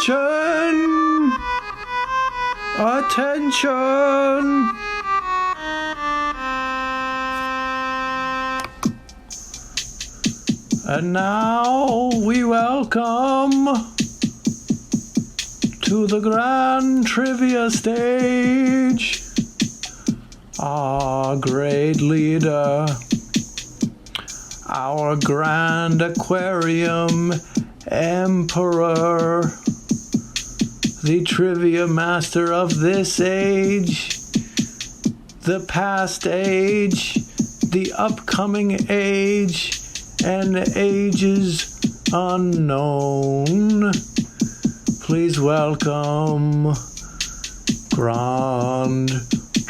Attention! Attention! And now we welcome to the grand trivia stage our great leader, our grand Aquarium Emperor, the trivia master of this age, the past age, the upcoming age, and ages unknown. Please welcome Grand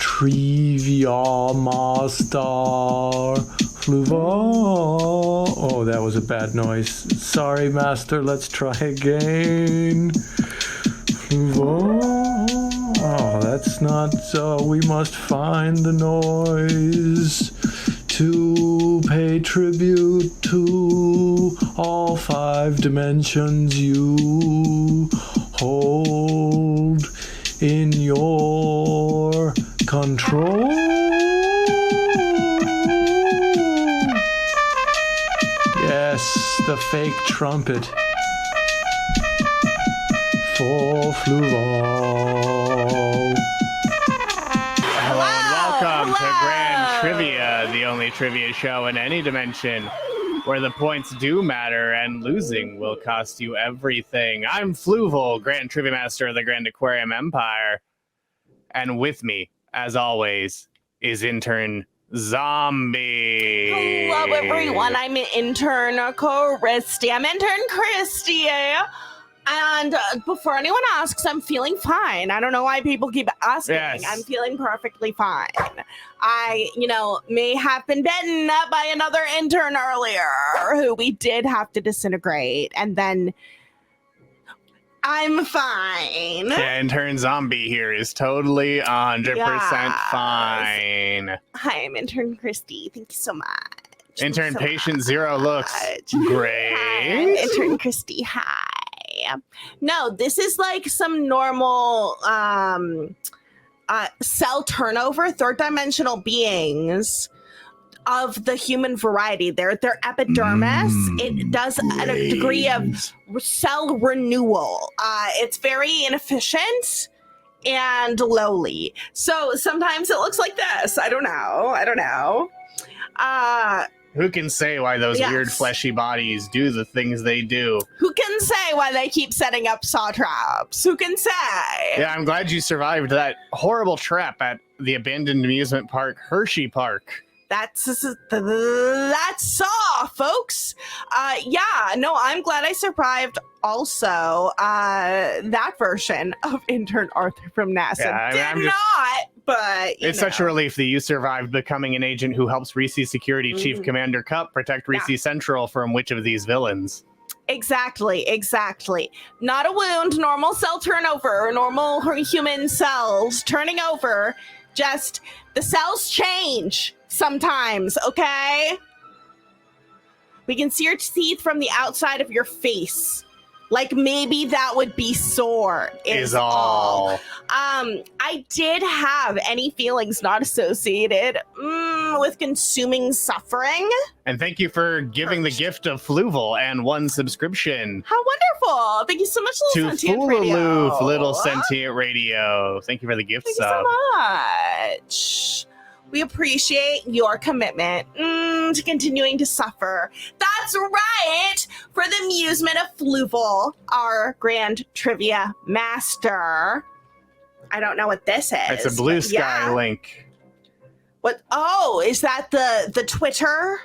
Triviamaster Fluval. Oh, that was a bad noise. Sorry, Master. Let's try again. Fluval. Oh, that's not so. We must find the noise to pay tribute to all 5 dimensions you hold in your control. Yes, the fake trumpet for Fluval. Hello and welcome to Grand Trivia, the only trivia show in any dimension where the points do matter and losing will cost you everything. I'm Fluval, Grand Trivia Master of the Grand Aquarium Empire. And with me, as always, is Intern Zombie. Hello, everyone. I'm Intern Kristie. I'm Intern Kristie. And before anyone asks, I'm feeling fine. I don't know why people keep asking. Yes. I'm feeling perfectly fine. I, may have been bitten by another intern earlier who we did have to disintegrate. And then I'm fine. Yeah, Intern Zombie here is totally 100% Yes. fine. Hi, I'm Intern Kristie. Thank you so much. Intern Thank you so Patient Zero looks much. great. Hi, I'm Intern Kristie. Hi. No, this is like some normal cell turnover, third dimensional beings of the human variety. Their epidermis, it does a degree of cell renewal. It's very inefficient and lowly. So sometimes it looks like this. I don't know. Who can say why those Yes. weird fleshy bodies do the things they do? Who can say why they keep setting up saw traps? Who can say? Yeah, I'm glad you survived that horrible trap at the abandoned amusement park, Hershey Park. That's Saw, folks. I'm glad I survived also that version of Intern Arthur from NASA. Yeah, Did not, but It's such a relief that you survived becoming an agent who helps Reese Security Chief Commander Cup protect Reese Central from which of these villains? Exactly. Not a wound, normal cell turnover, normal human cells turning over. Just the cells change sometimes, okay? We can see your teeth from the outside of your face. Like maybe that would be sore is all. I did have any feelings not associated with consuming suffering. And thank you for giving the gift of Fluval and 1 subscription How wonderful. Thank you so much, to Little Sentient Radio. Foolaloof, Little Sentient Radio. Thank you for the gift Thank you sub. so much. We appreciate your commitment to continuing to suffer. That's right, for the amusement of Fluval, our grand trivia master. I don't know what this is. It's a blue but sky yeah. link. What? Oh, is that the Twitter?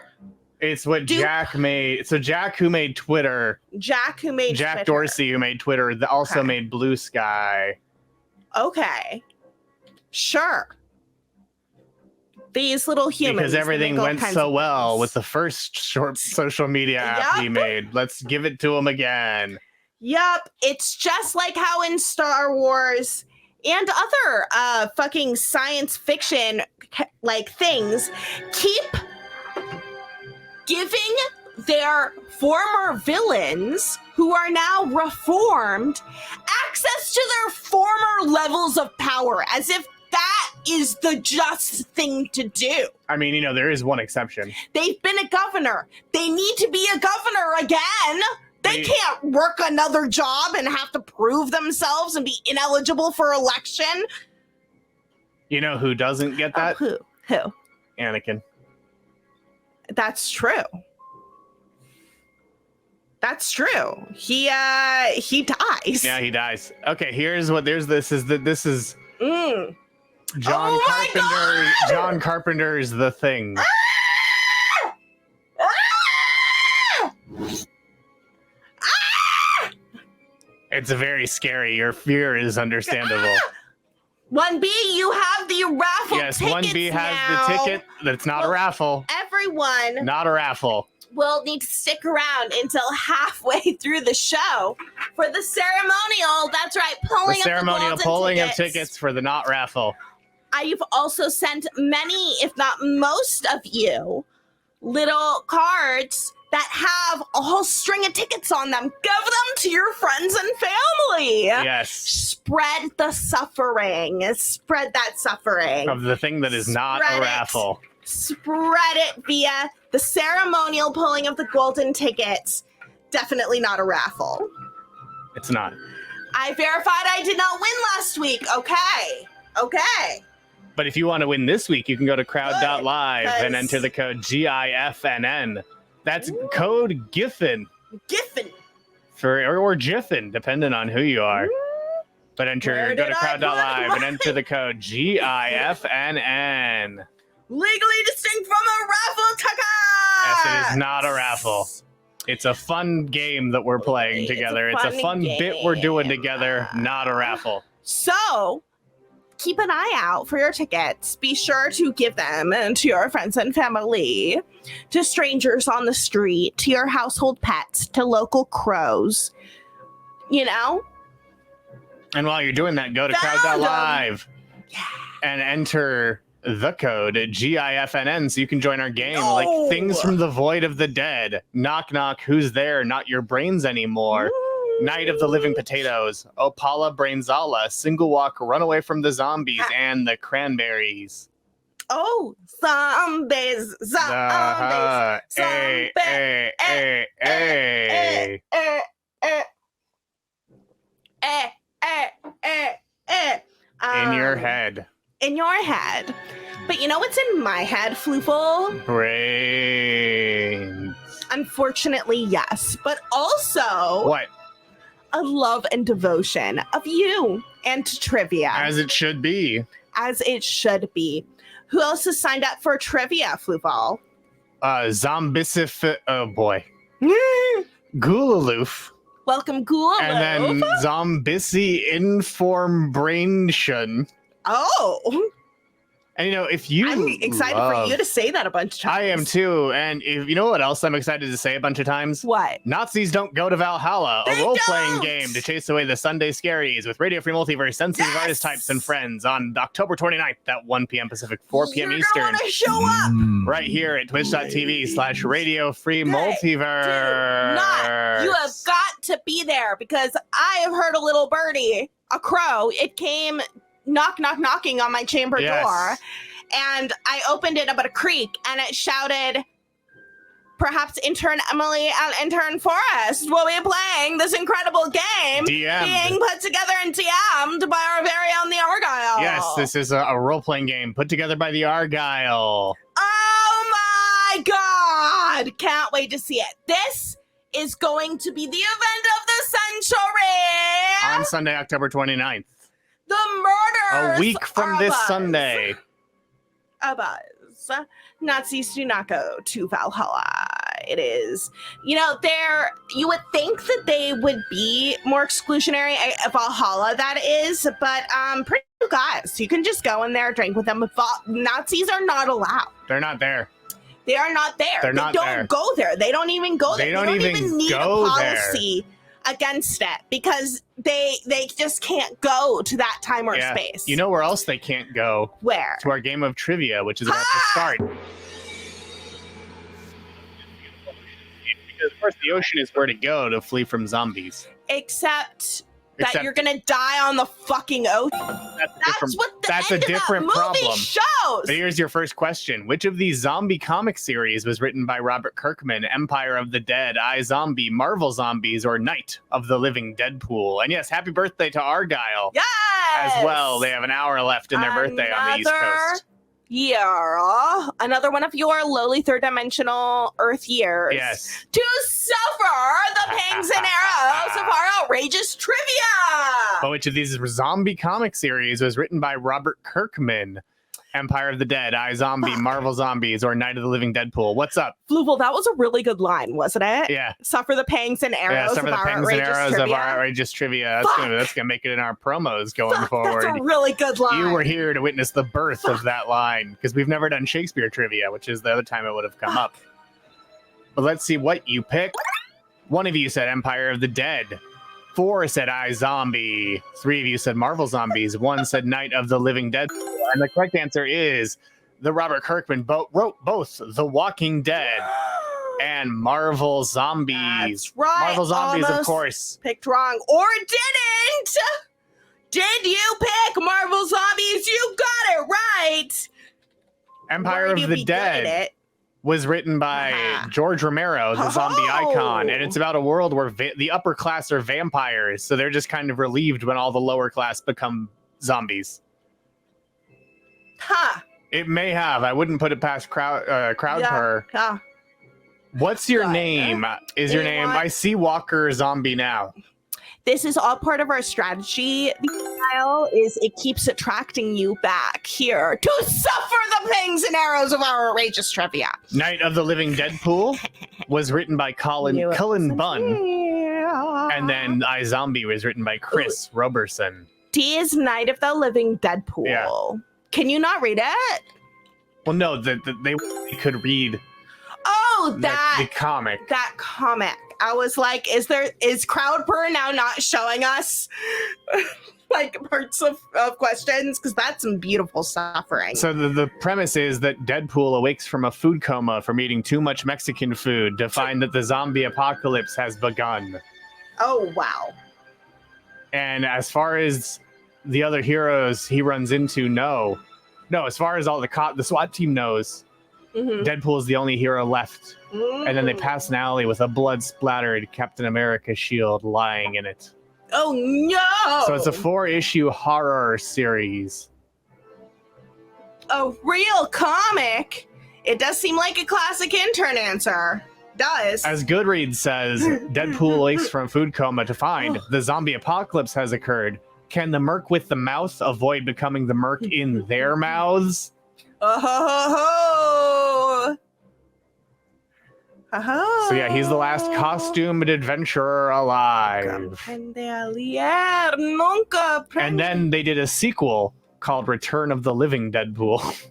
It's what Jack made. So Jack, who made Twitter, Jack, who made Jack Twitter. Dorsey, who made Twitter, also Okay. made Blue Sky. Okay. Sure. These little humans. Because everything they make all went kinds so of well things. with the first short social media app he Yup. made. Let's give it to him again. Yup, it's just like how in Star Wars and other fucking science fiction like things keep giving their former villains, who are now reformed, access to their former levels of power, as if that is the just thing to do. I mean, there is one exception. They've been a governor. They need to be a governor again. They can't work another job and have to prove themselves and be ineligible for election. You know who doesn't get that? Who? Anakin. That's true. That's true. He dies. Yeah, he dies. Okay, this is John Oh my Carpenter. God! John Carpenter's The Thing. It's very scary. Your fear is understandable. 1B, you have the raffle Yes, tickets 1B now. has the ticket. That's not a raffle. Everyone Not a raffle. will need to stick around until halfway through the show for the ceremonial. That's right, The ceremonial pulling of tickets for the not raffle. I've also sent many, if not most of you, little cards that have a whole string of tickets on them. Give them to your friends and family. Yes. Spread the suffering. Spread that suffering. Of the thing that is not Spread a it. raffle. Spread it via the ceremonial pulling of the golden tickets. Definitely not a raffle. It's not. I verified I did not win last week. Okay. But if you want to win this week, you can go to crowd.live and Because- enter the code GIFNN. That's code GIFFIN. Giffen. Or Jiffin, depending on who you are. But go Where to did I crowd.live put and enter the code GIFNN. Legally distinct from a raffle ticket. Yes, it is not a raffle. It's a fun game that we're playing together. It's a fun bit we're doing together, not a raffle. So, keep an eye out for your tickets. Be sure to give them to your friends and family, to strangers on the street, to your household pets, to local crows. And while you're doing that, go to Found 'em. crowd.live and enter the code GIFNN so you can join our game. No. Like Things from the Void of the Dead, Knock Knock, Who's There, Not Your Brains Anymore, Night of the Living Potatoes, Opala Brainzala, Single Walk, Run Away from the Zombies, and the Cranberries. Oh, zombies. Hey. In your head. In your head. But you know what's in my head, Fluval? Brains. Unfortunately, yes. But also What? a love and devotion of you and to trivia. As it should be. As it should be. Who else has signed up for trivia, Fluval? Zombisif. Oh boy. Goolaloof. Welcome, Ghoul. And then Zombisi Informbration. Oh. And if you I'm excited for you to say that a bunch of times. I am too. And if you know what else I'm excited to say a bunch of times? What? Nazis Don't Go to Valhalla, They a role-playing don't! game to chase away the Sunday scaries with Radio Free Multiverse, sensitive Yes! artist types, and friends on October 29th at 1 p.m. Pacific, 4 p.m. You're Eastern. gonna show up. Right here at twitch.tv/Radio Free Multiverse. You have got to be there because I have heard a little birdie, a crow. It came knocking on my chamber door. And I opened it up at a creek, and it shouted, perhaps intern Emily and intern Forrest will be playing this incredible game being put together and DM'd by our very own the Argyle. Yes, this is a role-playing game put together by the Argyle. Oh my God! Can't wait to see it. This is going to be the event of the century! On Sunday, October 29th. The murders A week from this us. Sunday. A buzz. Nazis do not go to Valhalla. It is, you would think that they would be more exclusionary at Valhalla, that is, but pretty cool guys. You can just go in there, drink with them. Nazis are not allowed. They're not there. They are not there. They're not don't there. go there. They don't even go there. They don't even need go a policy against it because they just can't go to that time or space. You know where else they can't go? Where? To our game of trivia, which is about to start. course, the ocean is where to go to flee from zombies. Except that you're gonna die on the fucking ocean. That's what the that's end a different of that movie problem. shows. But here's your first question. Which of these zombie comic series was written by Robert Kirkman? Empire of the Dead, iZombie, Marvel Zombies, or Night of the Living Deadpool? And yes, happy birthday to Argyle. Yes! As well. They have an hour left in their birthday on the East Coast. Yeah, another one of your lowly third-dimensional Earth years. Yes. To suffer the pangs and arrows of our outrageous trivia. But which of these zombie comic series was written by Robert Kirkman? Empire of the Dead, iZombie, Marvel Zombies, or Night of the Living Deadpool? What's up? Fluval, that was a really good line, wasn't it? Yeah. Suffer the pangs and arrows suffer of the our pangs and outrageous arrows trivia. of our outrageous trivia. That's gonna make it in our promos going forward. That's a really good line. You were here to witness the birth of that line because we've never done Shakespeare trivia, which is the other time it would have come up. But let's see what you picked. One of you said Empire of the Dead. 4 said iZombie. 3 of you said Marvel Zombies. 1 said Night of the Living Dead. And the correct answer is the Robert Kirkman wrote both The Walking Dead and Marvel Zombies. That's right. Marvel Zombies, Almost of course. picked wrong or didn't. Did you pick Marvel Zombies? You got it right. Empire of the Dead was written by George Romero, the zombie icon, and it's about a world where the upper class are vampires, so they're just kind of relieved when all the lower class become zombies. Huh. It may have. I wouldn't put it past Crowdpur. Yeah. What's your name? Is your name? I see Walker Zombie now. This is all part of our strategy. The style is it keeps attracting you back here to suffer the pangs and arrows of our outrageous trivia. Night of the Living Deadpool was written by Cullen Bunn. And then iZombie was written by Chris Roberson. D is Night of the Living Deadpool. Yeah. Can you not read it? Well, no, they could read the comic. That comic. I was like, is Crowdpur now not showing us like parts of questions? Because that's some beautiful suffering. So the premise is that Deadpool awakes from a food coma from eating too much Mexican food to find that the zombie apocalypse has begun. Oh, wow. And as far as the other heroes he runs into, no, as far as all the SWAT team knows, Deadpool is the only hero left. And then they pass an alley with a blood-splattered Captain America shield lying in it. Oh, no! So it's a 4-issue horror series. A real comic? It does seem like a classic intern answer. Does. As Goodreads says, Deadpool awakes from food coma to find the zombie apocalypse has occurred. Can the merc with the mouth avoid becoming the merc in their mouths? Oh. So yeah, he's the last costumed adventurer alive. And then they did a sequel called Return of the Living Deadpool.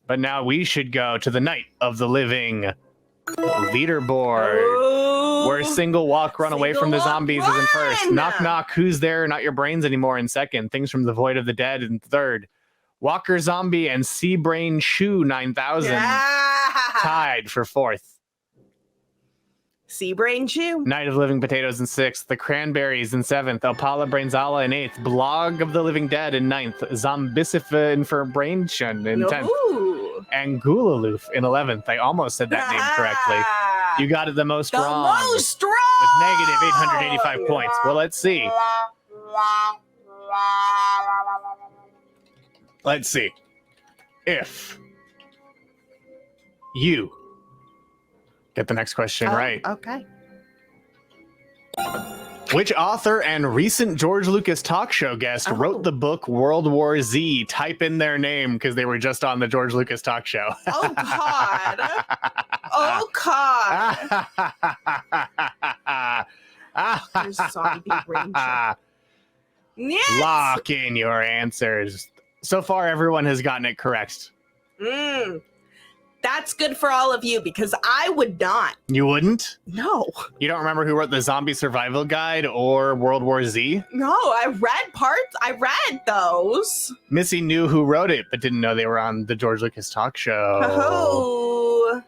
But now we should go to the Night of the Living leaderboard, where single walk run away from the zombies is in first. Knock knock, who's there? Not your brains anymore in second. Things from the Void of the Dead in third. Walker Zombie and Sea Brain Shoe 9000 tied for fourth. Sea Brain Shoe. Night of the Living Potatoes in sixth. The Cranberries in seventh. Opala Brainzala in eighth. Blog of the Living Dead in ninth. Zombicifa Infernbration in 10th. And Gulaloof in 11th. I almost said that name correctly. You got it the most wrong. Most wrong! With negative 885 points. Well, let's see. Let's see. If you get the next question right. Okay. Which author and recent George Lucas talk show guest wrote the book World War Z? Type in their name because they were just on the George Lucas talk show. Oh, God. Oh, God. Zombie Ranger. Yes. Lock in your answers. So far, everyone has gotten it correct. That's good for all of you because I would not. You wouldn't? No. You don't remember who wrote the Zombie Survival Guide or World War Z? No, I read parts. I read those. Missy knew who wrote it, but didn't know they were on the George Lucas talk show. Oh.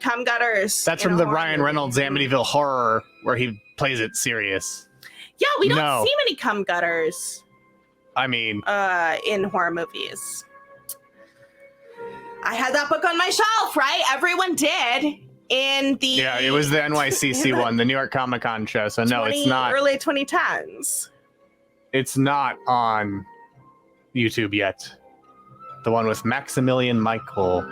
Cum gutters. That's in from a the horror Ryan movie. Reynolds Amityville Horror, where he plays it serious. Yeah, we don't No. see many cum gutters I mean, in horror movies. I had that book on my shelf, right? Everyone did in the yeah, it was the NYCC one, the New York Comic Con show. So no, it's not. Early 2010s. It's not on YouTube yet. The one with Maximilian Michael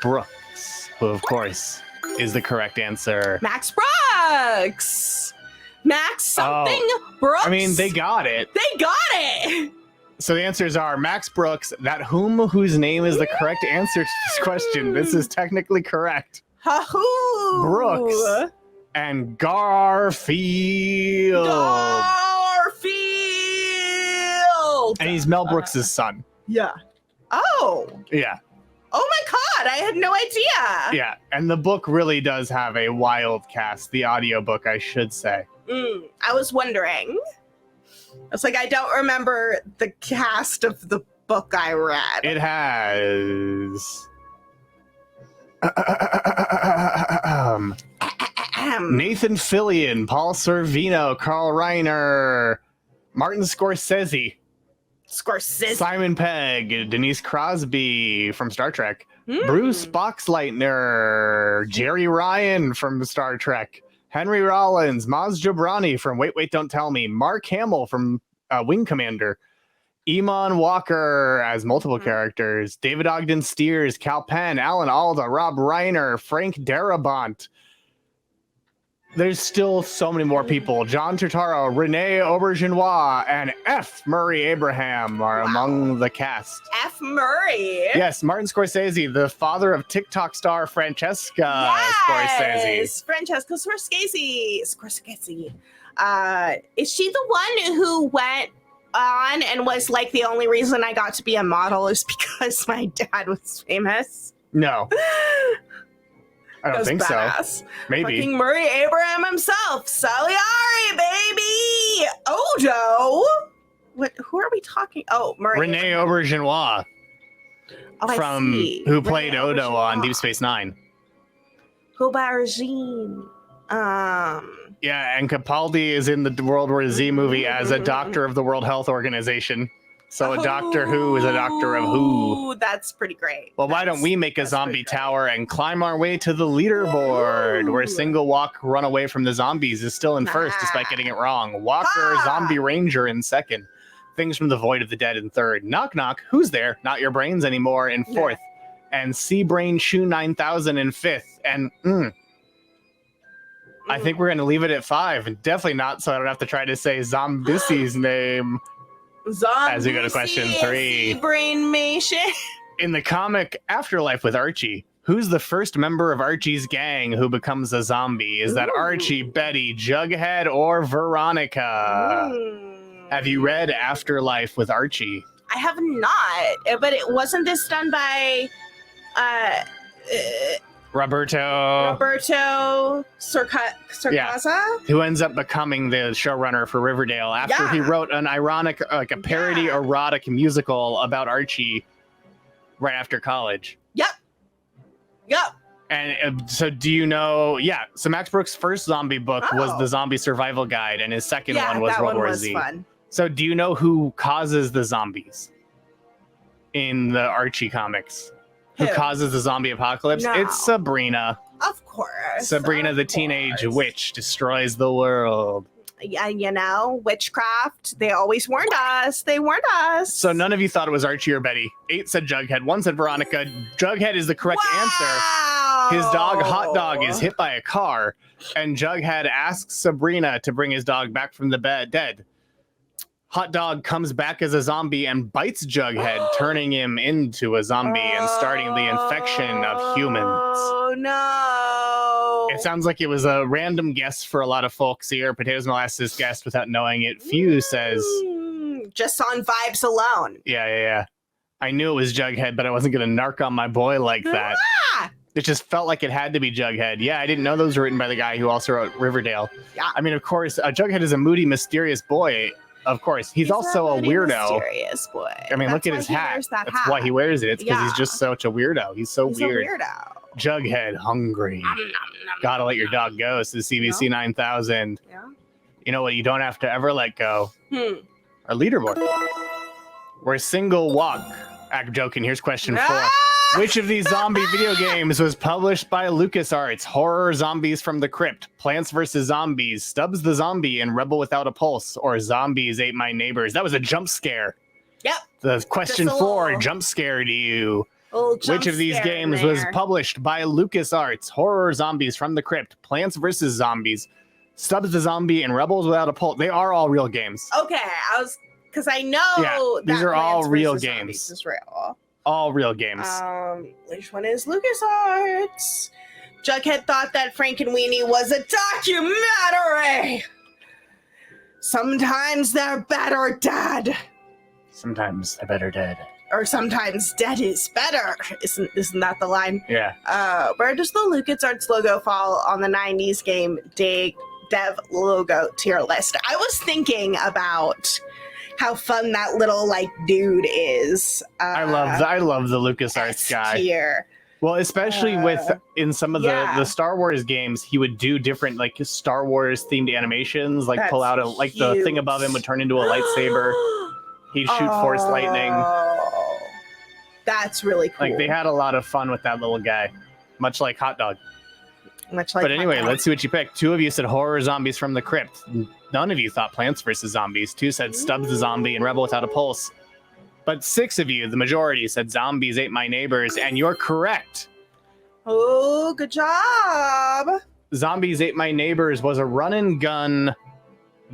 Brooks, who of course is the correct answer. Max Brooks. Max something Brooks. I mean, they got it. They got it. So the answers are Max Brooks, whose name is the correct answer to this question. This is technically correct. Ha-hoo. Brooks and Garfield. Garfield. And he's Mel Brooks' son. Yeah. Oh. Yeah. Oh my God, I had no idea. Yeah. And the book really does have a wild cast. The audiobook, I should say. I was wondering. I was like, I don't remember the cast of the book I read. It has Nathan Fillion, Paul Sorvino, Carl Reiner, Martin Scorsese, Simon Pegg, Denise Crosby from Star Trek, Bruce Boxleitner, Jerry Ryan from Star Trek, Henry Rollins, Maz Jobrani from Wait, Wait, Don't Tell Me, Mark Hamill from Wing Commander, Eamon Walker as multiple characters, David Ogden Stiers, Cal Penn, Alan Alda, Rob Reiner, Frank Darabont. There's still so many more people. John Turturro, Renee Aubergenois, and F. Murray Abraham are among the cast. F. Murray. Yes, Martin Scorsese, the father of TikTok star Francesca Scorsese. Francesca Scorsese. Is she the one who went on and was like, the only reason I got to be a model is because my dad was famous? No. I don't think badass. so. Maybe. Fucking Murray Abraham himself. Salieri, baby. Odo. What? Who are we talking? Oh, Murray. Renee Aubergenois, who played Renee Odo on Aubergenois. Deep Space Nine. Aubergine. Yeah, and Capaldi is in the World War Z movie as a doctor of the World Health Organization. So a Doctor Who is a Doctor of Who. Ooh, that's pretty great. Well, why don't we make a zombie tower and climb our way to the leaderboard, where Single Walk Run Away from the Zombies is still in first despite getting it wrong. Walker Zombie Ranger in second. Things from the Void of the Dead in third. Knock Knock, Who's There? Not Your Brains Anymore in fourth. And Sea Brain Shoe 9000 in fifth. And I think we're going to leave it at 5. And definitely not so I don't have to try to say Zombisi's name. As we go to question 3. Brainmation. In the comic Afterlife with Archie, who's the first member of Archie's gang who becomes a zombie? Is that Archie, Betty, Jughead, or Veronica? Have you read Afterlife with Archie? I have not, but it wasn't this done by Roberto Cercasa? who ends up becoming the showrunner for Riverdale after he wrote an ironic, like a parody erotic musical about Archie right after college. Yep. And so do you know, so Max Brooks' first zombie book was The Zombie Survival Guide, and his second one was World War Z. Fun. So do you know who causes the zombies in the Archie comics? Who causes the zombie apocalypse? No. It's Sabrina. Of course. Sabrina the teenage witch destroys the world. Yeah, you know, witchcraft. They always warned us. They warned us. So none of you thought it was Archie or Betty. 8 said Jughead. 1 said Veronica. Jughead is the correct answer. His dog, Hot Dog, is hit by a car, and Jughead asks Sabrina to bring his dog back from the dead. Hot Dog comes back as a zombie and bites Jughead, turning him into a zombie and starting the infection of humans. Oh, no. It sounds like it was a random guess for a lot of folks here. Potatoes Molasses guessed without knowing it. Few says... just on vibes alone. Yeah. I knew it was Jughead, but I wasn't going to narc on my boy like that. It just felt like it had to be Jughead. Yeah, I didn't know those were written by the guy who also wrote Riverdale. Yeah. I mean, of course, Jughead is a moody, mysterious boy. Of course. He's also a weirdo. Mysterious boy. I mean, look at his hat. That's why he wears it. It's because he's just such a weirdo. He's so weird. A weirdo. Jughead, hungry. Gotta let your dog go, says CVC 9000. Yeah. You know what you don't have to ever let go? Our leaderboard. We're single walk. I'm joking. Here's question 4. Which of these zombie video games was published by LucasArts? Horror Zombies from the Crypt, Plants vs. Zombies, Stubbs the Zombie, and Rebel Without a Pulse, or Zombies Ate My Neighbors? That was a jump scare. Yep. The question 4 jump scared you. Which of these games was published by LucasArts? Horror Zombies from the Crypt, Plants vs. Zombies, Stubbs the Zombie, and Rebels Without a Pulse. They are all real games. Okay, because I know these are all Plants real vs. games. Zombies is real. All real games. Which one is LucasArts? Jughead thought that Frankenweenie was a documentary. Sometimes they're better dead. Sometimes they're better dead. Or sometimes dead is better. Isn't that the line? Yeah. Where does the LucasArts logo fall on the 90s game dev logo tier list? I was thinking about how fun that little dude is. I love the LucasArts guy. Tier. Well, especially in some of the Star Wars games, he would do different Star Wars themed animations, pull out the thing above him would turn into a lightsaber. He'd shoot force lightning. That's really cool. They had a lot of fun with that little guy, much like Hot Dog. But anyway, let's see what you picked. 2 of you said Horror Zombies from the Crypt. None of you thought Plants vs. Zombies. 2 said Stubbs the Zombie and Rebel Without a Pulse. But 6 of you, the majority, said Zombies Ate My Neighbors, and you're correct. Oh, good job. Zombies Ate My Neighbors was a run-and-gun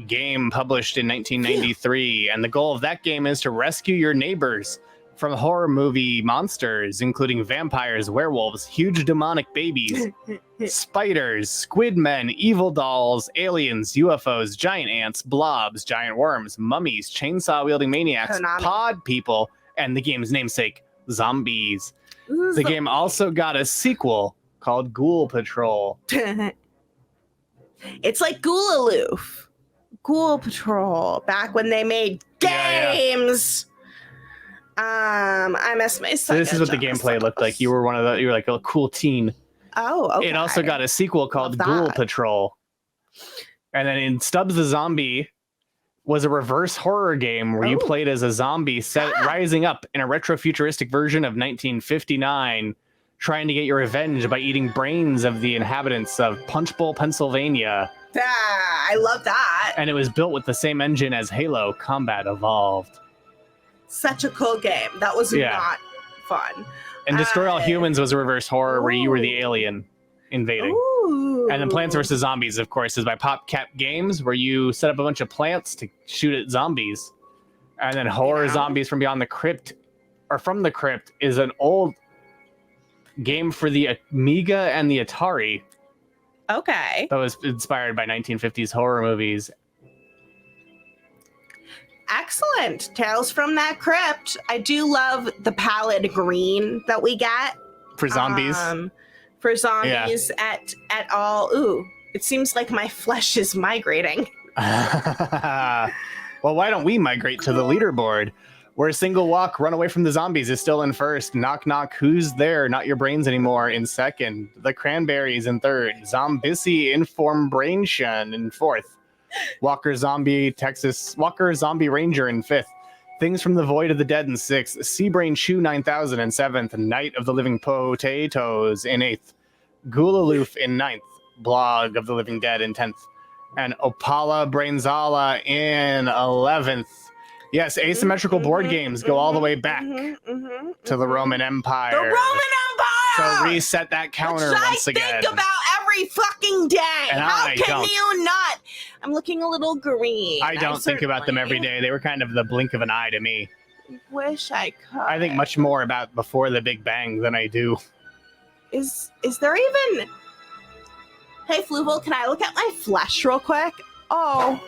game published in 1993, and the goal of that game is to rescue your neighbors from horror movie monsters, including vampires, werewolves, huge demonic babies, spiders, squid men, evil dolls, aliens, UFOs, giant ants, blobs, giant worms, mummies, chainsaw-wielding maniacs, pod people, and the game's namesake, zombies. The game also got a sequel called Ghoul Patrol. It's like Ghoulaloof. Ghoul Patrol, back when they made games. I missed my So this is what the gameplay looked like. You were like a cool teen. Oh, okay. It also got a sequel called Ghoul Patrol. And then in Stubbs the Zombie was a reverse horror game where you played as a zombie rising up in a retro-futuristic version of 1959, trying to get your revenge by eating brains of the inhabitants of Punchbowl, Pennsylvania. I love that. And it was built with the same engine as Halo Combat Evolved. Such a cool game. That was not fun. And Destroy All Humans was a reverse horror where you were the alien invading. And then Plants vs. Zombies, of course, is by PopCap Games, where you set up a bunch of plants to shoot at zombies. And then Horror Zombies from Beyond the Crypt, or From the Crypt, is an old game for the Amiga and the Atari. Okay. That was inspired by 1950s horror movies. Excellent. Tales from that Crypt. I do love the palette green that we get. For zombies? At all. Ooh, it seems like my flesh is migrating. Well, why don't we migrate to the leaderboard? Where Single Walk, Run Away from the Zombies is still in first. Knock Knock, Who's There? Not Your Brains Anymore in second. The Cranberries in third. Zombissy Informbration in fourth. Walker Zombie Ranger in fifth. Things from the Void of the Dead in sixth. Seabrain Chew 9000 in seventh. Night of the Living Potatoes in eighth. Ghoulaloof in ninth. Blog of the Living Dead in 10th. And Opala Brainzala in 11th. Yes, asymmetrical board games go all the way back to the Roman Empire. The Roman Empire! So reset that counter once again. I think about every fucking day. And How can you not? I'm looking a little green. I don't think about them every day. They were kind of the blink of an eye to me. Wish I could. I think much more about before the Big Bang than I do. Is there even... Hey, Fluval, can I look at my flesh real quick? Oh,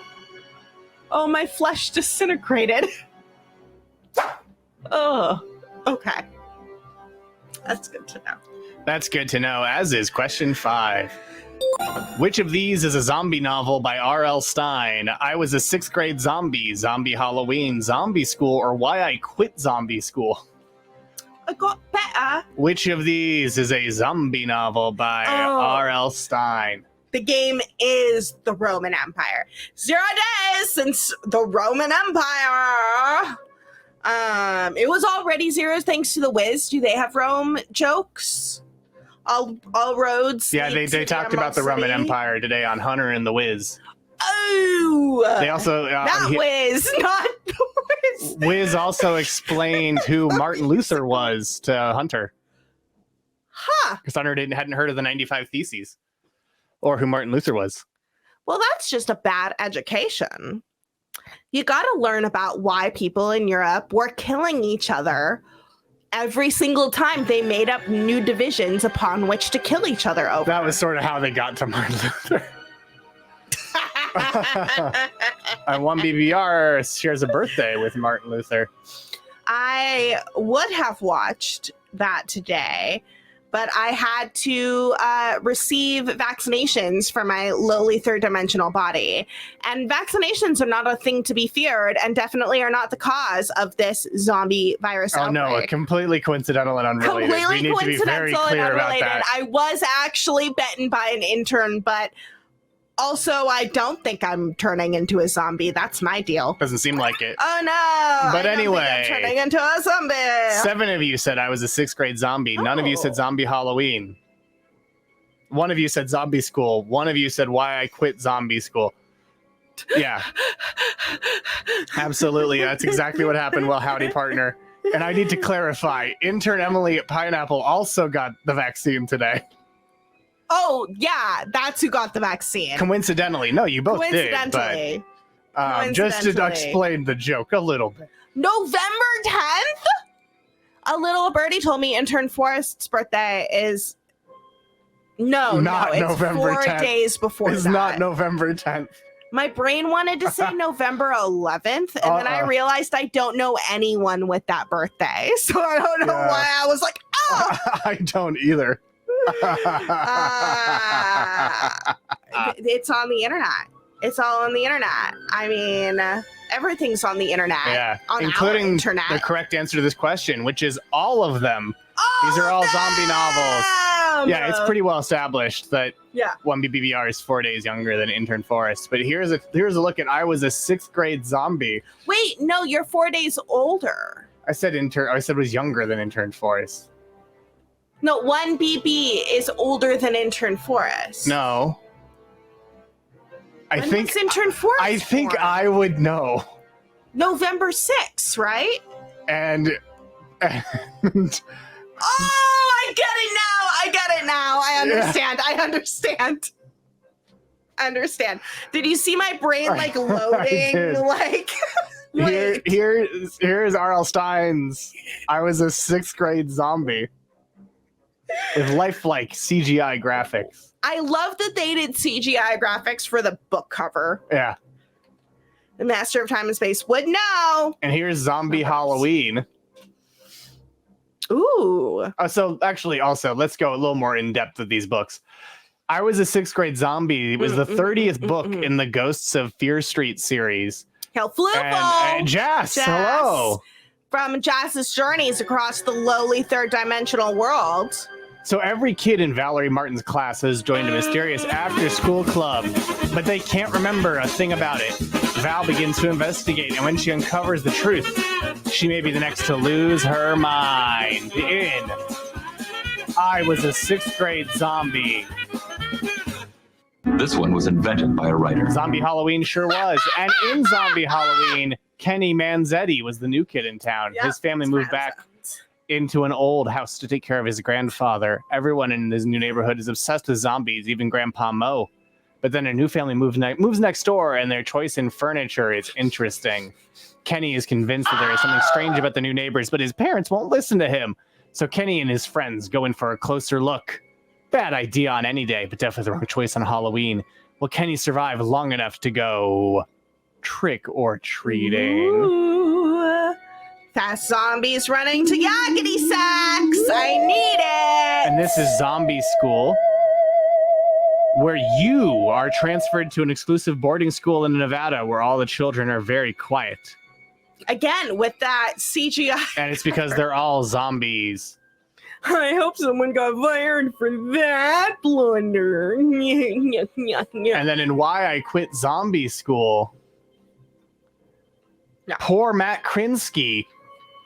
my flesh disintegrated. Oh, okay. That's good to know. That's good to know, as is question 5. Which of these is a zombie novel by R.L. Stine? I Was a Sixth Grade Zombie, Zombie Halloween, Zombie School, or Why I Quit Zombie School? I got better. Which of these is a zombie novel by R.L. Stine? The game is the Roman Empire. 0 days since the Roman Empire. It was already 0 thanks to the Wiz. Do they have Rome jokes? All roads. Yeah, they talked about the Roman Empire today on Hunter and the Wiz. Oh, they also Wiz, not the Wiz. Wiz also explained who Martin Luther was to Hunter. Huh? Because Hunter hadn't heard of the 95 Theses or who Martin Luther was. Well, that's just a bad education. You got to learn about why people in Europe were killing each other. Every single time they made up new divisions upon which to kill each other over. That was sort of how they got to Martin Luther. And 1BBR shares a birthday with Martin Luther. I would have watched that today, but I had to receive vaccinations for my lowly third dimensional body. And vaccinations are not a thing to be feared and definitely are not the cause of this zombie virus outbreak. No, completely coincidental and unrelated. We need to be very clear about that. I was actually bitten by an intern, but also I don't think I'm turning into a zombie. That's my deal. Doesn't seem like it. Oh no! But anyway, I'm turning into a zombie. 7 of you said I was a 6th grade zombie. None of you said zombie Halloween. 1 of you said zombie school. 1 of you said why I quit zombie school. Yeah. Absolutely. That's exactly what happened. Well, howdy, partner. And I need to clarify, intern Emily at Pineapple also got the vaccine today. Oh, yeah, that's who got the vaccine. Coincidentally. No, you both did. Coincidentally. Just to explain the joke a little bit. November 10th? A little birdie told me intern Forrest's birthday is... Not November 10th. 4 days before that. It's not November 10th. My brain wanted to say November 11th, and then I realized I don't know anyone with that birthday. So I don't know why I was like, oh! I don't either. It's on the internet. It's all on the internet. I mean, everything's on the internet. Yeah, on including our internet. The correct answer to this question, which is all of them. These are all zombie novels. Yeah, it's pretty well established that 1BBR is 4 days younger than Intern Forrest. But here's a look at I Was a 6th grade zombie. Wait, no, you're 4 days older. I said was younger than Intern Forrest. No, 1BB is older than Intern Forrest. No. I think Intern Forrest. I think I would know. November 6th, right? And oh, I get it now. I understand. Yeah. I understand. Did you see my brain like loading? Like here's R.L. Stine's I Was a 6th grade zombie. With lifelike CGI graphics. I love that they did CGI graphics for the book cover. Yeah. The Master of Time and Space would know. And here's Zombie Halloween. Ooh. So actually, also, let's go a little more in depth with these books. I Was a 6th grade zombie. It was the 30th book in the Ghosts of Fear Street series. Hell, Fluval. And Jas, hello. From Jas's journeys across the lowly third dimensional world. So every kid in Valerie Martin's class has joined a mysterious after-school club, but they can't remember a thing about it. Val begins to investigate, and when she uncovers the truth, she may be the next to lose her mind. In I Was a 6th grade zombie. This one was invented by a writer. Zombie Halloween sure was. And in Zombie Halloween, Kenny Manzetti was the new kid in town. His family moved back into an old house to take care of his grandfather. Everyone in his new neighborhood is obsessed with zombies, even Grandpa Mo. But then a new family moves next door, and their choice in furniture is interesting. Kenny is convinced that there is something strange about the new neighbors, but his parents won't listen to him. So Kenny and his friends go in for a closer look. Bad idea on any day, but definitely the wrong choice on Halloween. Will Kenny survive long enough to go trick or treating? Ooh. Fast zombies running to yakety sax. I need it. And this is Zombie School. where you are transferred to an exclusive boarding school in Nevada where all the children are very quiet. Again, with that CGI. And it's because they're all zombies. I hope someone got fired for that blunder. And then in Why I Quit Zombie School, poor Matt Krinsky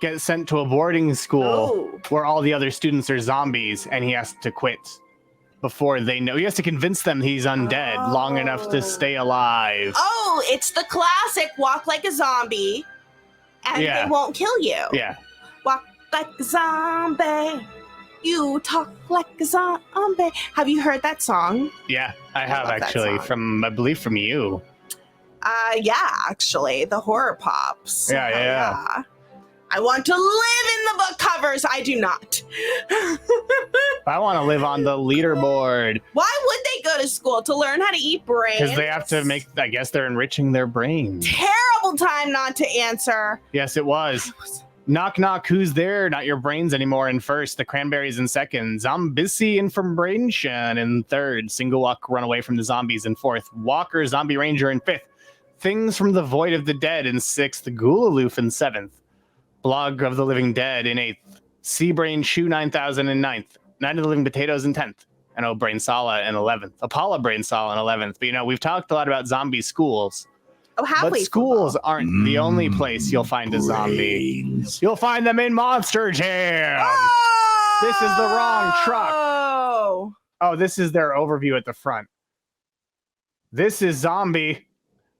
gets sent to a boarding school where all the other students are zombies, and he has to quit before they know. He has to convince them he's undead long enough to stay alive. Oh, it's the classic walk like a zombie, and they won't kill you. Yeah. Walk like a zombie. You talk like a zombie. Have you heard that song? Yeah, I have actually, I believe from you. Yeah, actually, the horror pops. Yeah. I want to live in the book covers. I do not. I want to live on the leaderboard. Why would they go to school? To learn how to eat brains? Because they have to I guess they're enriching their brains. Terrible time not to answer. Yes, it was. Knock, knock, who's there? Not your brains anymore in first. The Cranberries in second. Zombisi Information in third. Single Walk, Run Away from the Zombies in fourth. Walker, Zombie Ranger in fifth. Things from the Void of the Dead in sixth. Goulaloof in seventh. Blog of the Living Dead in 8th, Seabrain Shoe 9000 in 9th, Night of the Living Potatoes in 10th, and Brain Sala in 11th, Apollo Brain Sala in 11th. But we've talked a lot about zombie schools. Oh, have but schools aren't the only place you'll find a zombie. You'll find them in Monster Jam. Oh! This is the wrong truck. Oh, this is their overview at the front. This is zombie.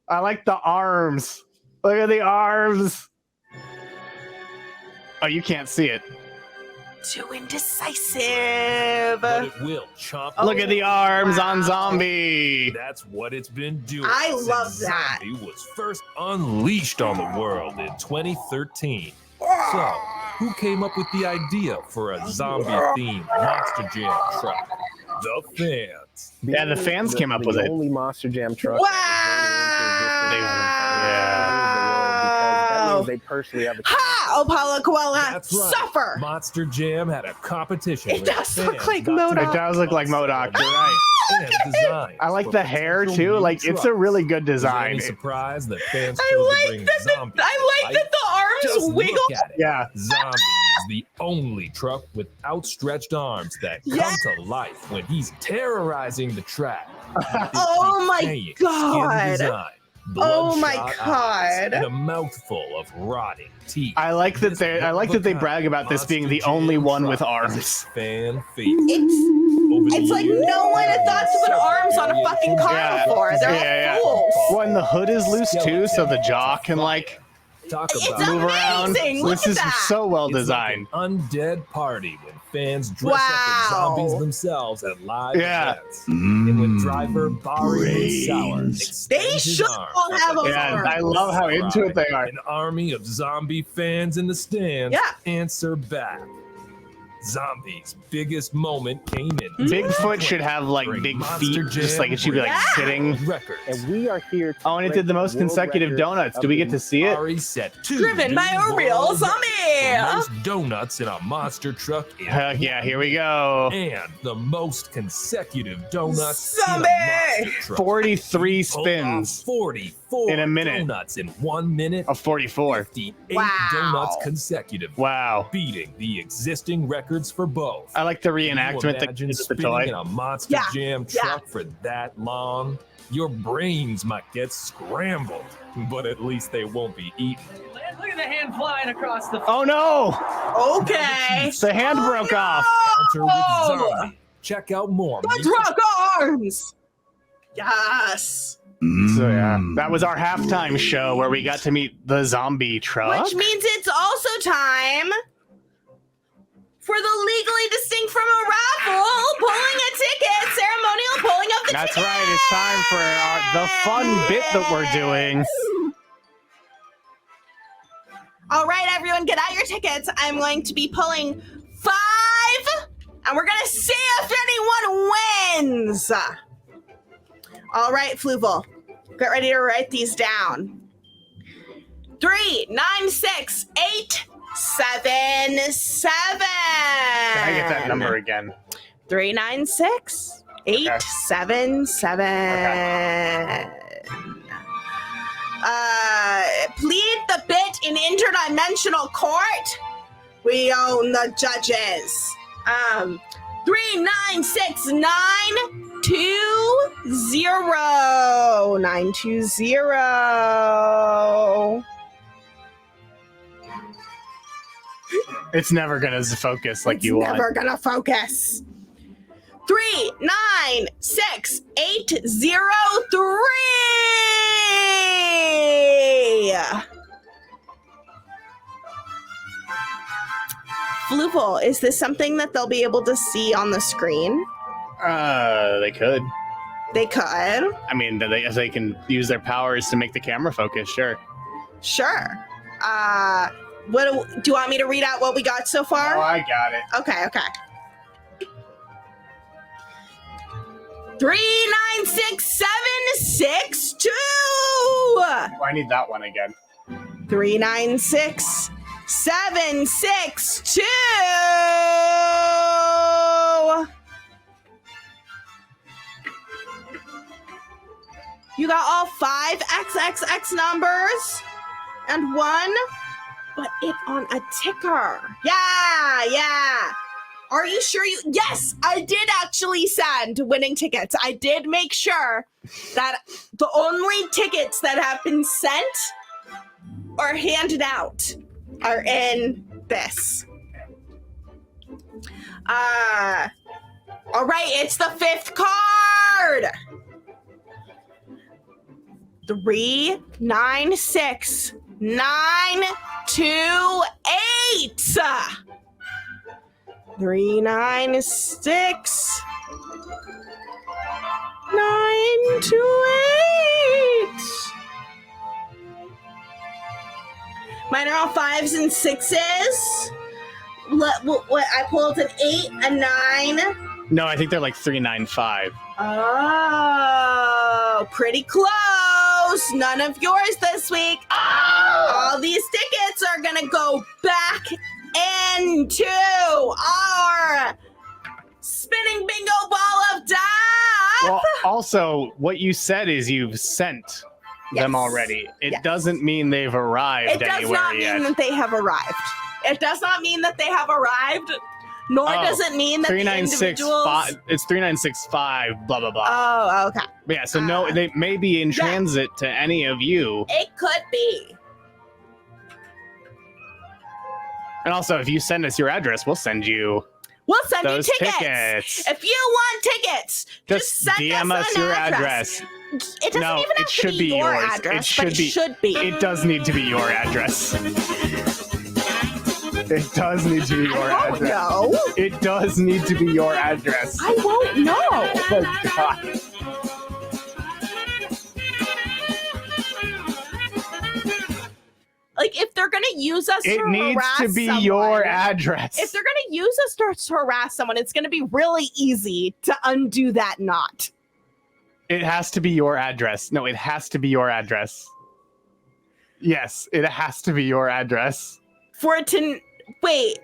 I like the arms. Look at the arms. Oh, you can't see it. Too indecisive. But it will chomp. Look at the arms on zombie. That's what it's been doing. I since love that. Zombie was first unleashed on the world in 2013. So, who came up with the idea for a zombie-themed Monster Jam truck? The fans. Yeah, the fans came up with it. Only Monster Jam truck. Wow. They personally have a Ha! Apollo Koala, That's right. suffer! Monster Jam had a competition. It where does fans look like got to MODOK. It does look like MODOK, you're right. and designs I like for the hair potential too. new Like it's a trucks. really good Is there design. any surprise that fans chose I to like bring that. zombies I to like that the arms Just wiggle. look at it. Yeah. Zombie is the only truck with outstretched arms that come to life when he's terrorizing the track. Oh my Decaying God. skin design, Oh my bloodshot eyes, God. and a mouthful of rotting teeth. I like that they brag about this being the only one with arms. Fan favorite. It's like no one had thought to put arms on a fucking car Yeah. before. They're all fools. Well, and the hood is loose too, so the jaw can Talk It's about move around. amazing. So Look this at is that. so well It's like designed. an undead party when fans dress up as Wow. zombies themselves at live Yeah. events. And when driver Barry Sour They extends his should arms all have like a a Yeah, arm. I love how into it they are. An army of zombie fans in the stands Yeah. answer back. Zombie's biggest moment came in. Bigfoot should have like Bring big Monster feet, just Jam like it should be like Yeah. sitting. records. And we are here to Oh, and it did the most break world consecutive record donuts. of Do we get the- to see it? Ari set 2 Driven by new a real world zombie. records for most donuts in a monster truck in Heck yeah, here we go. and the most consecutive donuts Zombie! in a monster truck. 43 Pulled off spins 44 in a minute. donuts in 1 minute. of 44. 58 Wow. donuts consecutive. Wow. Beating the existing records for both. I like the Can you reenactment that imagine is the spinning toy. in a Monster Yeah, Jam yeah. truck for that long? Your brains might get scrambled, but at least they won't be eaten. Look at the hand flying across the. Oh no! Okay. The hand broke off. Counter with zombie. Check out more. Let's rock arms. Yes. So yeah, that was our halftime show where we got to meet the zombie truck. Which means it's also time for the legally distinct from a raffle, pulling a ticket, ceremonial pulling of the That's ticket. right, it's time for the fun bit that we're doing. All right, everyone, get out your tickets. I'm going to be pulling 5, and we're going to see if anyone wins. All right, Fluval, get ready to write these down. 3, 9, 6, 8, 7, 7. Can I get that number again? 396 Eight, Okay. 7, 7. Plead the bit in interdimensional court. We own the judges. 3, 9, 6, 9, 2, 0. 9, 2, 0. It's never gonna focus like It's you want. never gonna focus. 3, 9, 6, 8, 0, 3. Fluval, is this something that they'll be able to see on the screen? They could. They could. I mean, they can use their powers to make the camera focus. Sure. Sure. What do you want me to read out what we got so far? Oh, I got it. Okay. 3, 9, 6, 7, 6, 2. Oh, I need that one again. 3, 9, 6, 7, 6, 2. You got all 5 XXX numbers and 1, but it on a ticker. Yeah. Are you sure you? Yes, I did actually send winning tickets. I did make sure that the only tickets that have been sent or handed out are in this. All right, it's the 5th card. 3, 9, 6, 9, 2, 8. 3, 9, 6, 9, 2, 8. Mine are all 5s and 6s. I pulled an 8, a 9. No, I think they're like 395. Oh, pretty close. None of yours this week. All these tickets are gonna go back into our spinning bingo ball of death. Well, also, what you said is you've sent them Yes. already. It Yes. doesn't mean they've arrived It does anywhere not yet. mean that they have arrived. It does not mean that they have arrived, nor does it mean that the 3965. individuals... It's 3965. Blah blah blah. Oh, okay. But yeah, so no, they may be in transit to any of you. It could be. And also, if you send us your address, we'll send you We'll send those you tickets. tickets. If you want tickets, just send DM us us an your address. It doesn't No, even it have should to be be your yours. address, It should but be- it should be. It does need to be your address. It does need to be your I won't address. know. It does need to be your address. I won't know. Oh God. Like, if they're gonna use us It to needs harass to be someone, your address. if they're gonna use us to harass someone, it's gonna be really easy to undo that knot. It has to be your address. No, it has to be your address. Yes, it has to be your address. For it to wait,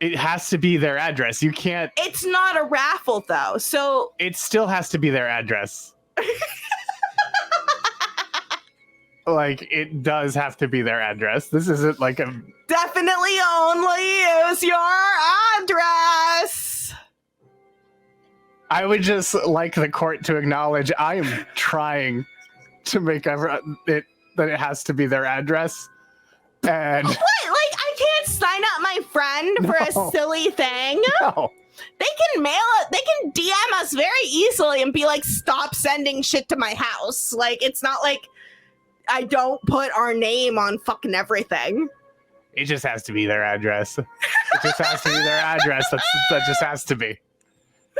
It has to be their address. You can't. it's not a raffle though, so It still has to be their address. Like, it does have to be their address. This isn't like a. definitely only use your address. I would just like the court to acknowledge I am trying to make that it has to be their address. And What? Like, I can't sign up my friend for No. a silly thing? no, They can mail it. They can DM us very easily and be like, stop sending shit to my house. Like, it's not like I don't put our name on fucking everything. it just has to be their address. It just has to be their address. That just has to be.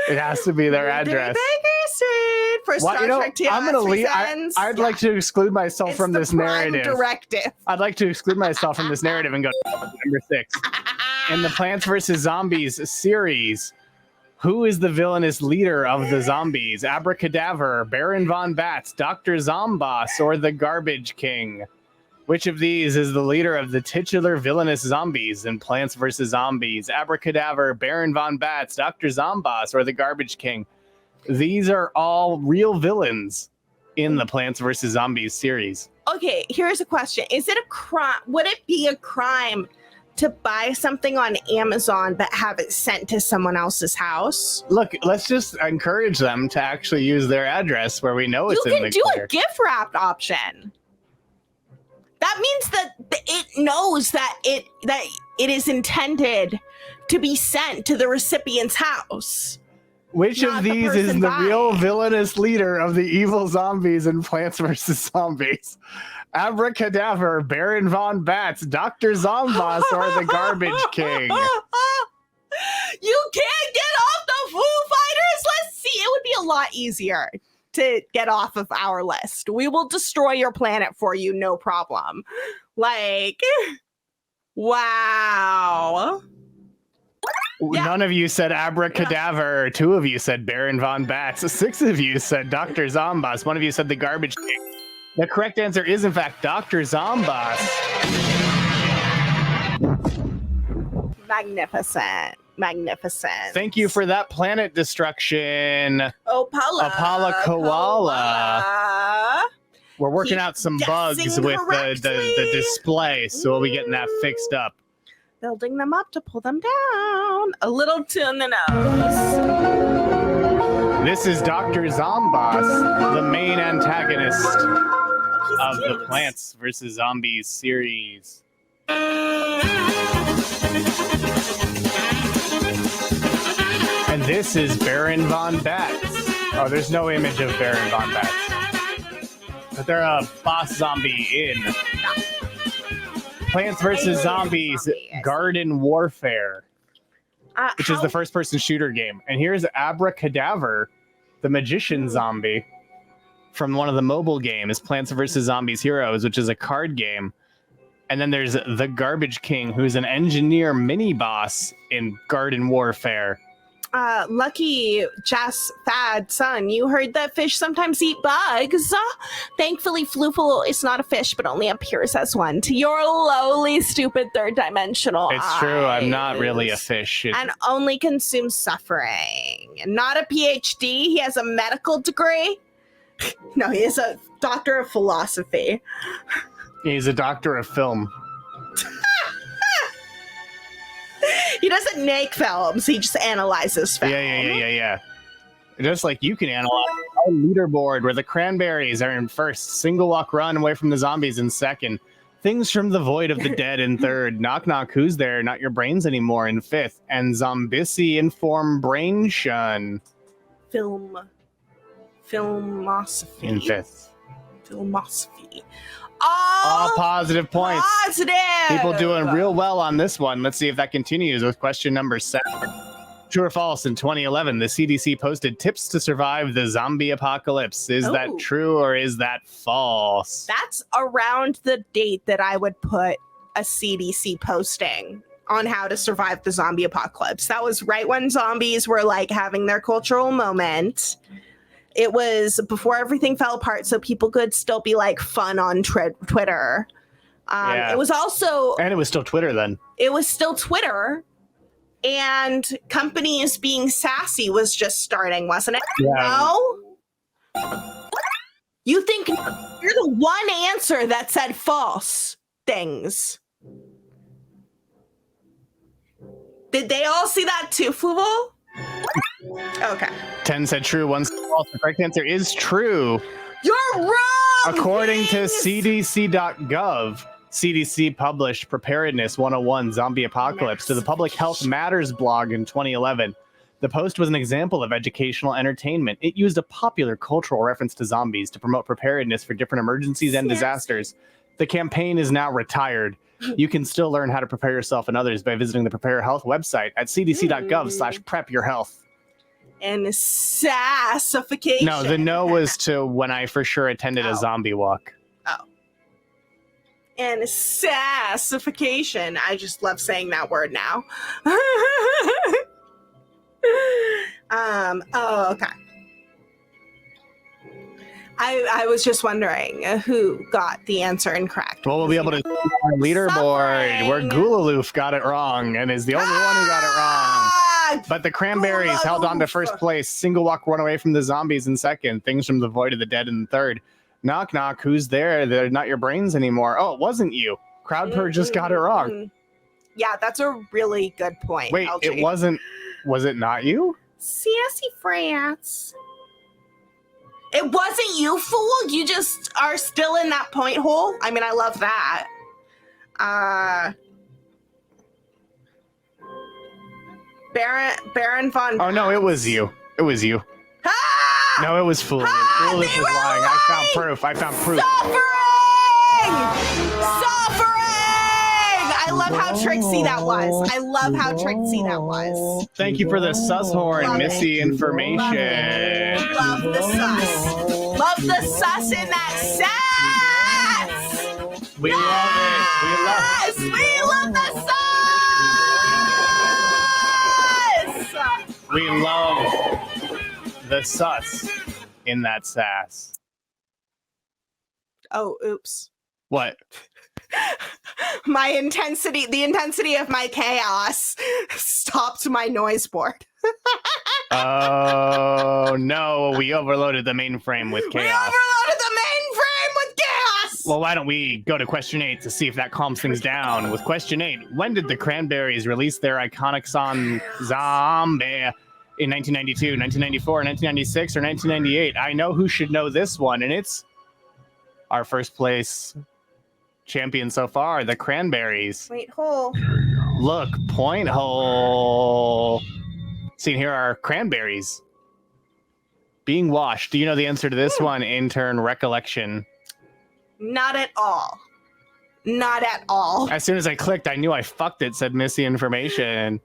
It has to be their address. Baker Street for Well, Star Trek TOS I'm gonna leave. reasons. I'd like to exclude myself It's from the this prime narrative. directive. I'd like to exclude myself from this narrative and go to number 6. In the Plants vs. Zombies series, who is the villainous leader of the zombies? Abracadaver, Baron Von Bats, Dr. Zomboss, or the Garbage King? Which of these is the leader of the titular villainous zombies in Plants vs. Zombies? Abracadaver, Baron Von Bats, Dr. Zomboss, or the Garbage King? These are all real villains in the Plants vs. Zombies series. Okay, here's a question. Is it a crime? Would it be a crime to buy something on Amazon but have it sent to someone else's house? Look, let's just encourage them to actually use their address where we know it's You in can the do clear. a gift wrapped option. That means that it knows that it is intended to be sent to the recipient's house. Which not of the these is person the buying. real villainous leader of the evil zombies in Plants vs. Zombies? Abracadabra, Baron Von Bats, Dr. Zomboss, or the Garbage King? You can't get off the Foo Fighters. Let's see. It would be a lot easier to get off of our list. We will destroy your planet for you, no problem. Like, wow. Yeah. None of you said Abracadabra. 2 of you said Baron Von Bats. 6 of you said Dr. Zomboss. 1 of you said the Garbage King. The correct answer is, in fact, Dr. Zomboss. Magnificent. Magnificent. Thank you for that planet destruction. Opala Koala. We're working Keep out some bugs guessing with the correctly. display, so we'll be getting that fixed up. Building them up to pull them down. A little tune the nose. This is Dr. Zomboss, the main antagonist of the cute. Plants vs. Zombies series. And this is Baron Von Bats. Oh, there's no image of Baron Von Bats. But they're a boss zombie in Plants vs. Zombies Garden Warfare, which is the first-person shooter game. And here's Abracadabra, the magician zombie from one of the mobile games, Plants vs. Zombies Heroes, which is a card game. And then there's the Garbage King, who's an engineer mini-boss in Garden Warfare. Lucky Jess Fad son, you heard that fish sometimes eat bugs. Thankfully, Fluval is not a fish, but only appears as one to your lowly, stupid third-dimensional It's true, I'm not eyes. really a fish. And only consumes suffering. Not a PhD. He has a medical degree. No, he is a doctor of philosophy. He's a doctor of film. He doesn't make films. He just analyzes film. Yeah. Just like you can analyze our leaderboard, where the Cranberries are in first, Single Walk Run away from the zombies in second, Things from the Void of the Dead in third, Knock Knock Who's There, Not Your Brains Anymore in fifth, and Zombisi Inform Brain Shun Filmosophy. in fifth. Filmosophy. All positive points. Positive. People doing real well on this one. Let's see if that continues with question number 7. True or false? In 2011, the CDC posted tips to survive the zombie apocalypse. Is that Oh. true or is that false? That's around the date that I would put a CDC posting on how to survive the zombie apocalypse. That was right when zombies were like having their cultural moment. It was before everything fell apart, so people could still be like fun on Twitter. Yeah. It was also, And it was still Twitter then. it was still Twitter, and companies being sassy was just starting, wasn't it? Yeah. No? You think you're the one answer that said false things. Did they all see that too, Fluval? Okay. 10 said true, 1 said false. The correct answer is true. You're wrong! According to please! CDC.gov, CDC published Preparedness 101 Zombie Apocalypse to the Public Health Matters blog in 2011. The post was an example of educational entertainment. It used a popular cultural reference to zombies to promote preparedness for different emergencies and Yes. disasters. The campaign is now retired. You can still learn how to prepare yourself and others by visiting the Prepare Health website at cdc.gov/prepyourhealth. And sassification. No, the no was to when I for sure attended a Oh. zombie walk. And sassification. I just love saying that word now. Oh, okay. I was just wondering who got the answer incorrect. Well, we'll be able to see our leaderboard Suffering. where Gulaloof got it wrong and is the only one who got it wrong. But the Cranberries held on to first place. Single Walk run away from the zombies in second. Things from the Void of the Dead in third. Knock, knock. Who's there? They're not your brains anymore. Oh, it wasn't you. Crowd Purge just got it wrong. Yeah, that's a really good point. Wait, LG. it wasn't. Was it not you? Sassy France. It wasn't you, fool. You just are still in that point hole. I mean, I love that. Baron von. Oh no, it was you. It was you. Ah! No, it was Foolish. Foolish they was were lying. I found proof. I found proof. Suffering! I love how tricksy that was. I love how tricksy that was. Thank you for the sus horn, Love Missy it. information. Love the sus. Love the sus in that sass. We love it. We love Yes, we love the sus. We love the sus in that sass. Oh, oops. What? My intensity, the intensity of my chaos stopped my noise board. Oh no, we overloaded the mainframe with We chaos. overloaded the mainframe with chaos. Well, why don't we go to question 8 to see if that calms things down? With question 8, when did the Cranberries release their iconic song Zombie? In 1992, 1994, 1996, or 1998? I know who should know this one, and it's our first place champion so far, the Cranberries. Wait, hold. Look, point hole. See, here are Cranberries being washed. Do you know the answer to this one, intern recollection? Not at all. Not at all. As soon as I clicked, I knew I fucked it, said Missy information.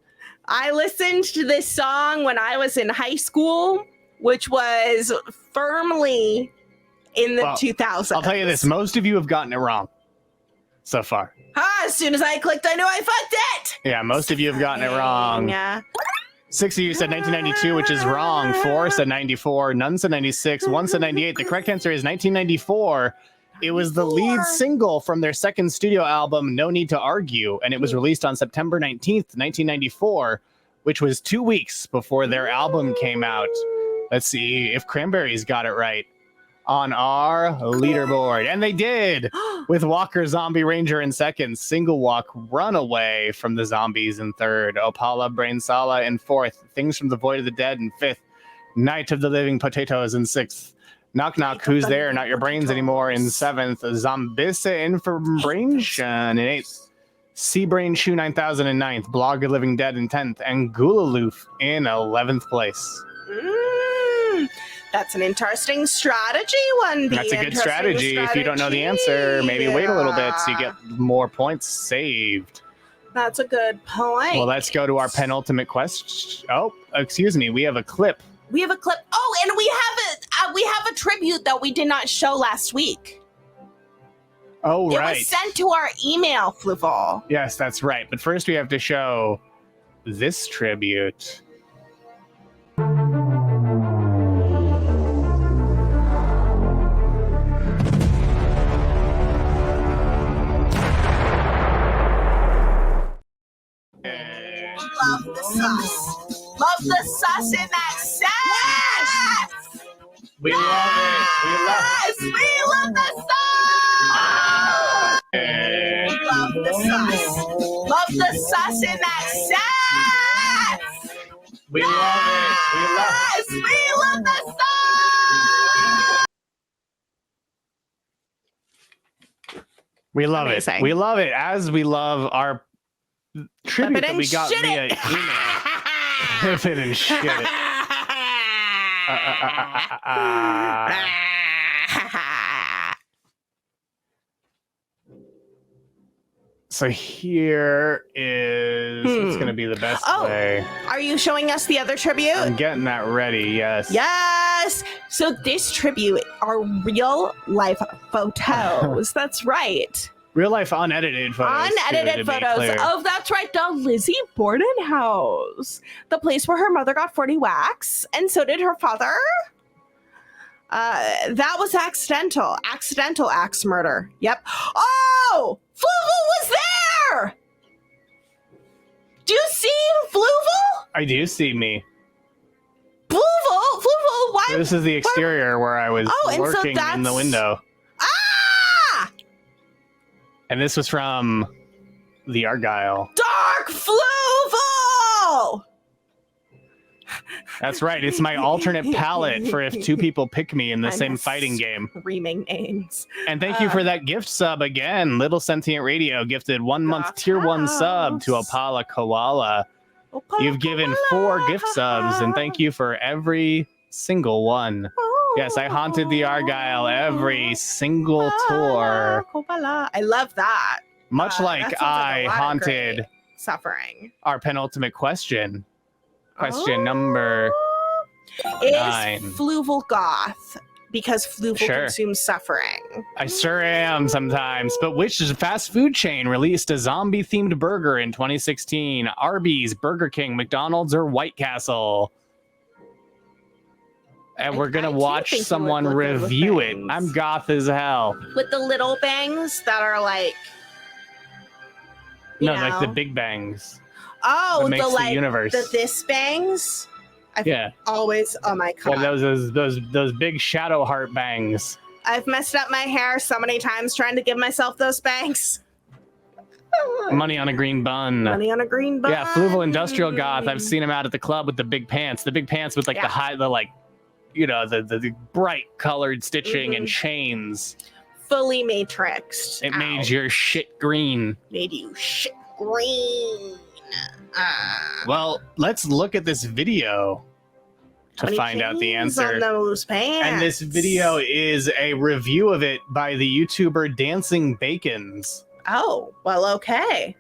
I listened to this song when I was in high school, which was firmly in the 2000s. I'll tell you this, most of you have gotten it wrong so far. As soon as I clicked, I knew I fucked it. Yeah, most of you have gotten it wrong. Yeah. 6 of you said 1992, which is wrong. 4 said 94. None said 96. 1 said 98. The correct answer is 1994. It was the lead single from their second studio album, No Need to Argue, and it was released on September 19th, 1994, which was 2 weeks before their album came out. Let's see if Cranberries got it right on our leaderboard. And they did, with Walker Zombie Ranger in second, Single Walk Runaway from the Zombies in third, Opala Brain Sala in fourth, Things from the Void of the Dead in fifth, Night of the Living Potatoes in sixth, Knock Knock Who's There Not Your Brains Anymore in seventh, Zombissa Information in eighth, Seabrain Shoe 9000 in ninth, Blog of Living Dead in 10th, and Gulaloof in 11th place. That's an interesting strategy, one. That's a good strategy. If you don't know the answer, maybe wait a little bit so you get more points saved. That's a good point. Well, let's go to our penultimate question. Oh, excuse me. We have a clip. We have a clip. Oh, and we have a tribute that we did not show last week. Oh, It right. was sent to our email, Fluval. Yes, that's right. But first we have to show this tribute. Love the sus. Love the sus in that sass. We love it. We love Yes, we love the sus. it. Love the sus. Love the sus in that sass. We love it. We love Yes, we love the sus. We love Amazing. it. We love it as we love our tribute that we and got shit via it. email. Flip it and shit it. So here is what's going to be the best way. Are you showing us the other tribute? I'm getting that ready. Yes. Yes. So this tribute are real life photos. That's right. Real life unedited photos. Unedited too, to be photos clear. of, that's right, the Lizzie Borden house. The place where her mother got 40 whacks, and so did her father. That was accidental. Accidental axe murder. Yep. Oh! Fluval was there! Do you see Fluval? I do see me. Fluval, why? This is the exterior where I was Oh, and so lurking in the that's- window. Ah! And this was from the Argyle. Dark Fluval! That's right. It's my alternate palette for if two people pick me in the same fighting game. Screaming names. And thank you for that gift sub again. Little Sentient Radio gifted 1 month tier 1 sub to Opala Koala. You've given 4 gift subs, and thank you for every single one. Yes, I haunted the Argyle every single tour. I love that. Much that like sounds like a I lot of haunted great suffering. our penultimate question. Question number Is 9. Fluval goth because Fluval Sure. consumes suffering? I sure am sometimes. But which fast food chain released a zombie-themed burger in 2016? Arby's, Burger King, McDonald's, or White Castle? And we're gonna I do watch think you someone would look good with review it. bangs. I'm goth as hell. With the little bangs that are like, you No, know? like the big bangs. Oh, that makes the the like universe. the this bangs. I've Yeah. always, oh my god, Yeah, those big shadow heart bangs. I've messed up my hair so many times trying to give myself those bangs. Money on a green bun. Money on a green bun. Yeah, Fluval Industrial Goth. I've seen him out at the club with the big pants. The big pants with like Yeah. the bright colored stitching and Mhm. chains. Fully matrixed. It made out. your shit green. Made you shit green. Well, let's look at this video to How many find out the chains on answer. those pants? And this video is a review of it by the YouTuber Dancing Bacons. Oh, well, okay.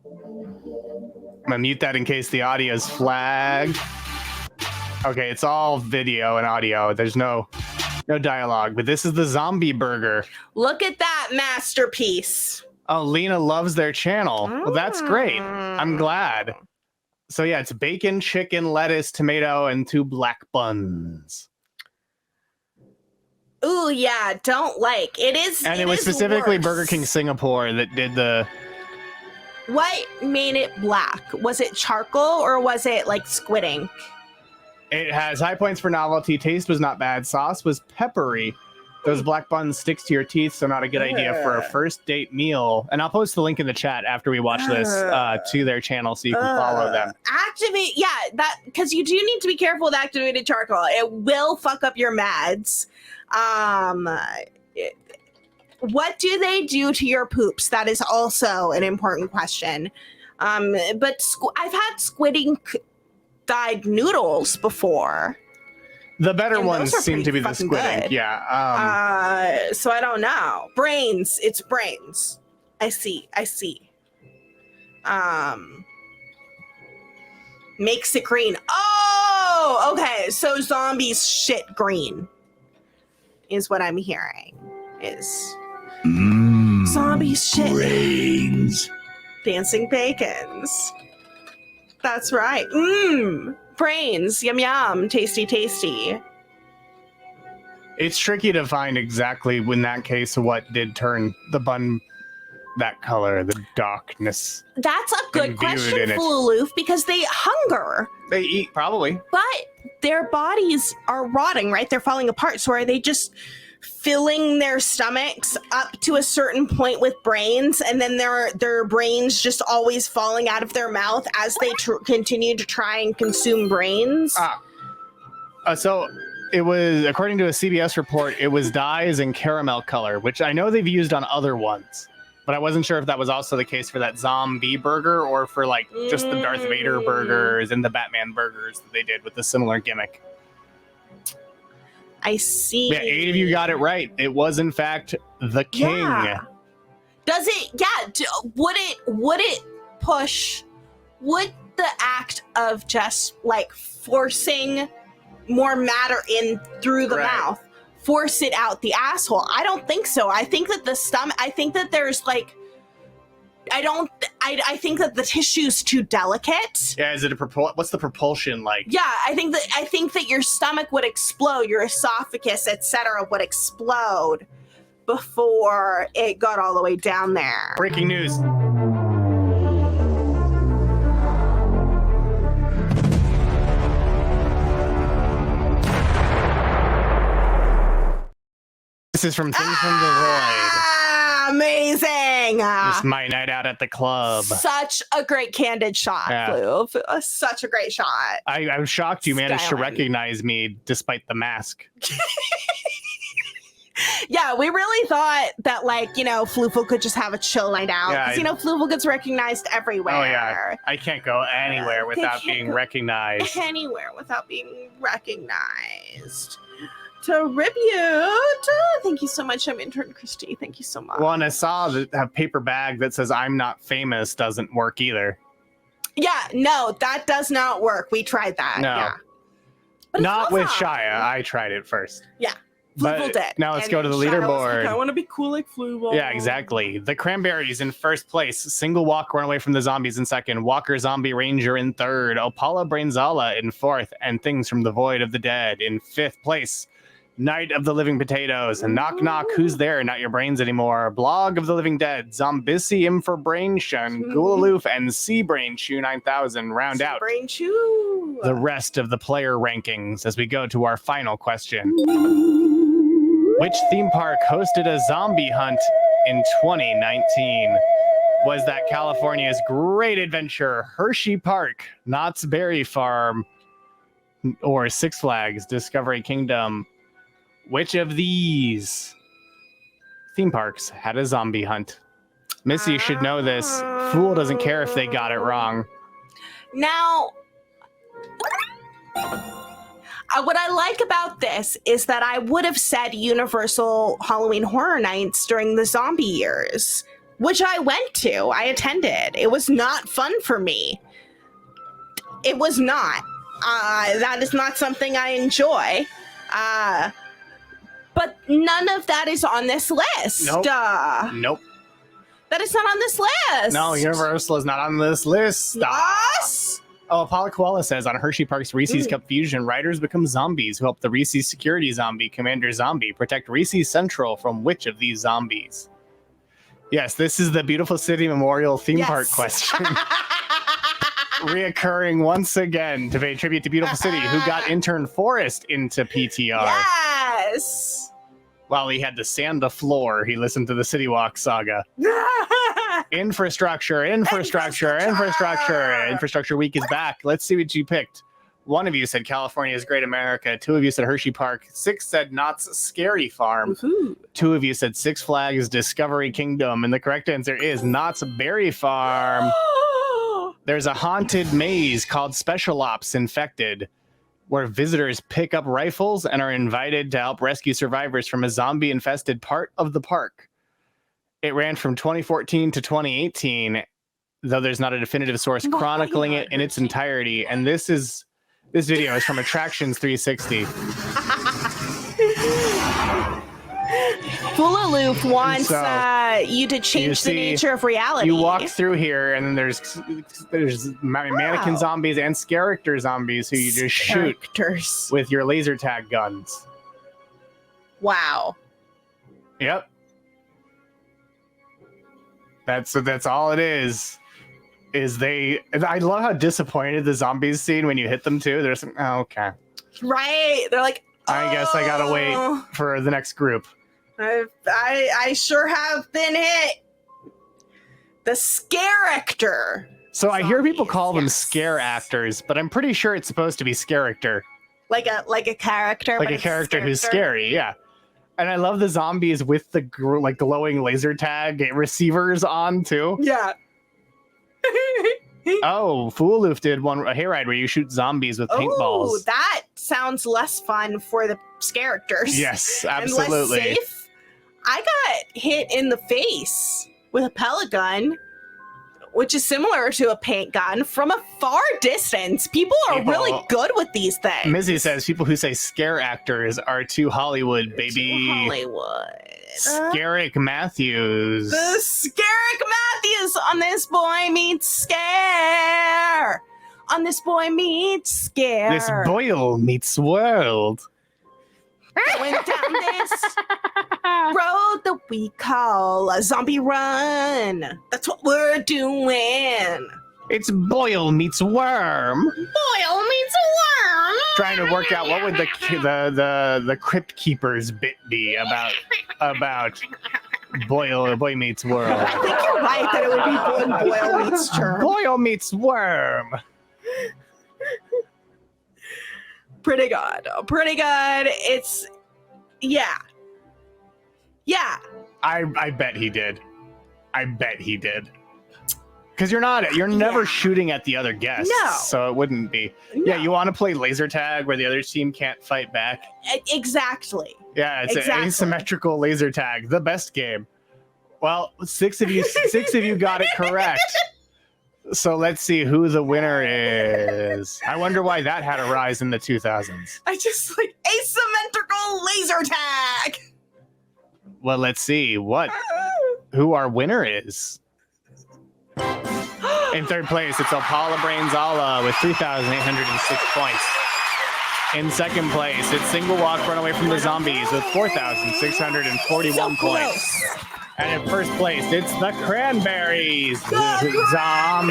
I'm gonna mute that in case the audio is flagged. Okay, it's all video and audio. There's no dialogue, but this is the zombie burger. Look at that masterpiece. Oh, Lena loves their channel. Well, that's great. I'm glad. So yeah, it's bacon, chicken, lettuce, tomato, and 2 black buns. Ooh, yeah, don't like. It is. And it was is specifically worse. Burger King Singapore that did the. What made it black? Was it charcoal or was it like squid ink? It has high points for novelty. Taste was not bad. Sauce was peppery. Those black buns sticks to your teeth, so not a good idea for a first date meal. And I'll post the link in the chat after we watch this to their channel so you can follow them. Activate, yeah, that because you do need to be careful with activated charcoal. It will fuck up your meds. What do they do to your poops? That is also an important question. But I've had squid ink dyed noodles before. The better And ones those are seem to be the pretty squid fucking ink. good. Yeah. So I don't know. Brains. It's brains. I see. Makes it green. Oh, okay. So zombies shit green is what I'm hearing. Is zombies shit brains. Dancing bacons. That's right. Brains. Yum yum. Tasty tasty. It's tricky to find exactly in that case what did turn the bun that color, the darkness. That's a good Imbued question, in it. Fuloof, because they hunger, They eat, probably. but their bodies are rotting, right? They're falling apart. So are they just filling their stomachs up to a certain point with brains, and then their brains just always falling out of their mouth as they continue to try and consume brains? So it was, according to a CBS report, it was dyes in caramel color, which I know they've used on other ones. But I wasn't sure if that was also the case for that zombie burger or for like just the Darth Vader burgers and the Batman burgers that they did with a similar gimmick. I see. Yeah, 8 of you got it right. It was in fact the king. Yeah. Does it? Yeah. Would it push? Would the act of just like forcing more matter in through the Right. mouth force it out the asshole? I don't think so. I think that the stomach. I think that there's like. I think that the tissue's too delicate. Yeah, is it what's the propulsion like? Yeah, I think that your stomach would explode, your esophagus, etc., would explode before it got all the way down there. Breaking news. This is from Things from the Void. Amazing. This is my night out at the club. Such a great candid shot, Yeah. Fluv. Such a great shot. I'm shocked you managed to Styling. recognize me despite the mask. Yeah, we really thought that, like, Fluval could just have a chill night out. Yeah, Because, Fluval gets recognized everywhere. Oh, yeah. I can't go anywhere They without can't being go recognized. Anywhere without being recognized. Tribute. Thank you so much. I'm Intern Kristie. Thank you so much. Well, and I saw that a paper bag that says I'm not famous doesn't work either. Yeah, no, that does not work. We tried that. No. Yeah. But it's Not with awesome. Shia. I tried it first. Yeah. But Fluval did. now let's And go to the Shia was leaderboard. like, I want to be cool like Fluval. Yeah, exactly. The Cranberries in first place. Single Walk run away from the zombies in second. Walker Zombie Ranger in third. Opala Brainzala in fourth. And Things from the Void of the Dead in fifth place. Night of the Living Potatoes. And Knock Knock, Who's There? Not Your Brains Anymore. Blog of the Living Dead. Zombisium for Brain Shun. Goulaloof and Sea Brain Chew 9000 round out Brain chew. the rest of the player rankings as we go to our final question. Which theme park hosted a zombie hunt in 2019? Was that California's Great Adventure, Hershey Park, Knott's Berry Farm, or Six Flags Discovery Kingdom? Which of these theme parks had a zombie hunt? Missy should know this. Fool doesn't care if they got it wrong. Now, what I like about this is that I would have said Universal Halloween Horror Nights during the zombie years, which I went to. I attended. It was not fun for me. It was not. That is not something I enjoy. But none of that is on this list. Nope. Nope. That is not on this list. No, Universal is not on this list. Yes. Oh, Apollo Koala says on Hershey Park's Reese's Cup Fusion, riders become zombies who help the Reese's security zombie, Commander Zombie, protect Reese's Central from which of these zombies? Yes, this is the Beautiful City Memorial theme park question. Reoccurring once again to pay tribute to Beautiful City, who got Intern Forrest into PTR. Yes. While he had to sand the floor, he listened to the City Walk saga. Infrastructure. Infrastructure Week is back. Let's see what you picked. One of you said California's Great America. Two of you said Hershey Park. 6 said Knott's Scary Farm. Woohoo. 2 of you said Six Flags Discovery Kingdom. And the correct answer is Knott's Berry Farm. There's a haunted maze called Special Ops Infected, where visitors pick up rifles and are invited to help rescue survivors from a zombie-infested part of the park. It ran from 2014 to 2018, though there's not a definitive source chronicling it in its entirety. And this video is from Attractions 360. Goulaloof wants So, you to change the see, nature of reality. You walk through here, and then there's mannequin zombies and character zombies who you just shoot Characters. with your laser tag guns. Wow. Yep. That's all it is. I love how disappointed the zombies seem when you hit them too. They're just like, oh, okay. Right. They're like, I guess I gotta wait for the next group. I sure have been hit. The scare actor. So I hear people call them Yes. scare actors, but I'm pretty sure it's supposed to be character. Like a character. Like but a it's character who's character. scary, yeah. And I love the zombies with the glowing laser tag receivers on too. Yeah. Oh, Fooloof did a hayride where you shoot zombies with Oh, paintballs. that sounds less fun for the characters. Yes, And less absolutely. safe. I got hit in the face with a pellet gun, which is similar to a paint gun from a far distance. People are really good with these things. Mizzy says people who say scare actors are too Hollywood, baby. To Hollywood. Scarrick Matthews. The Scarrick Matthews on This Boy Meets Scare. On This Boy Meets Scare. This Boyle meets World. Going down this road that we call a zombie run. That's what we're doing. It's Boyle meets Worm. Boyle meets a worm. trying to work out what would the Crypt Keeper's bit be about Boy Meets World. I think you're right that it would be Boyle meets Germ. Boyle meets Worm. Pretty good. Pretty good. It's, yeah. Yeah. I bet he did. I bet he did. Because you're never shooting at the other guests. No. So it wouldn't be. No. Yeah, you want to play laser tag where the other team can't fight back? Exactly. Yeah, it's Exactly. an asymmetrical laser tag, the best game. Well, six of you got it correct. So let's see who the winner is. I wonder why that had a rise in the 2000s. I just like asymmetrical laser tag. Well, let's see who our winner is. In third place, it's Opala Brainzala with 3,806 points. In second place, it's Single Walk Run Away from the Zombies with 4,641 So points. close. And in first place, it's the Cranberries. Zombie.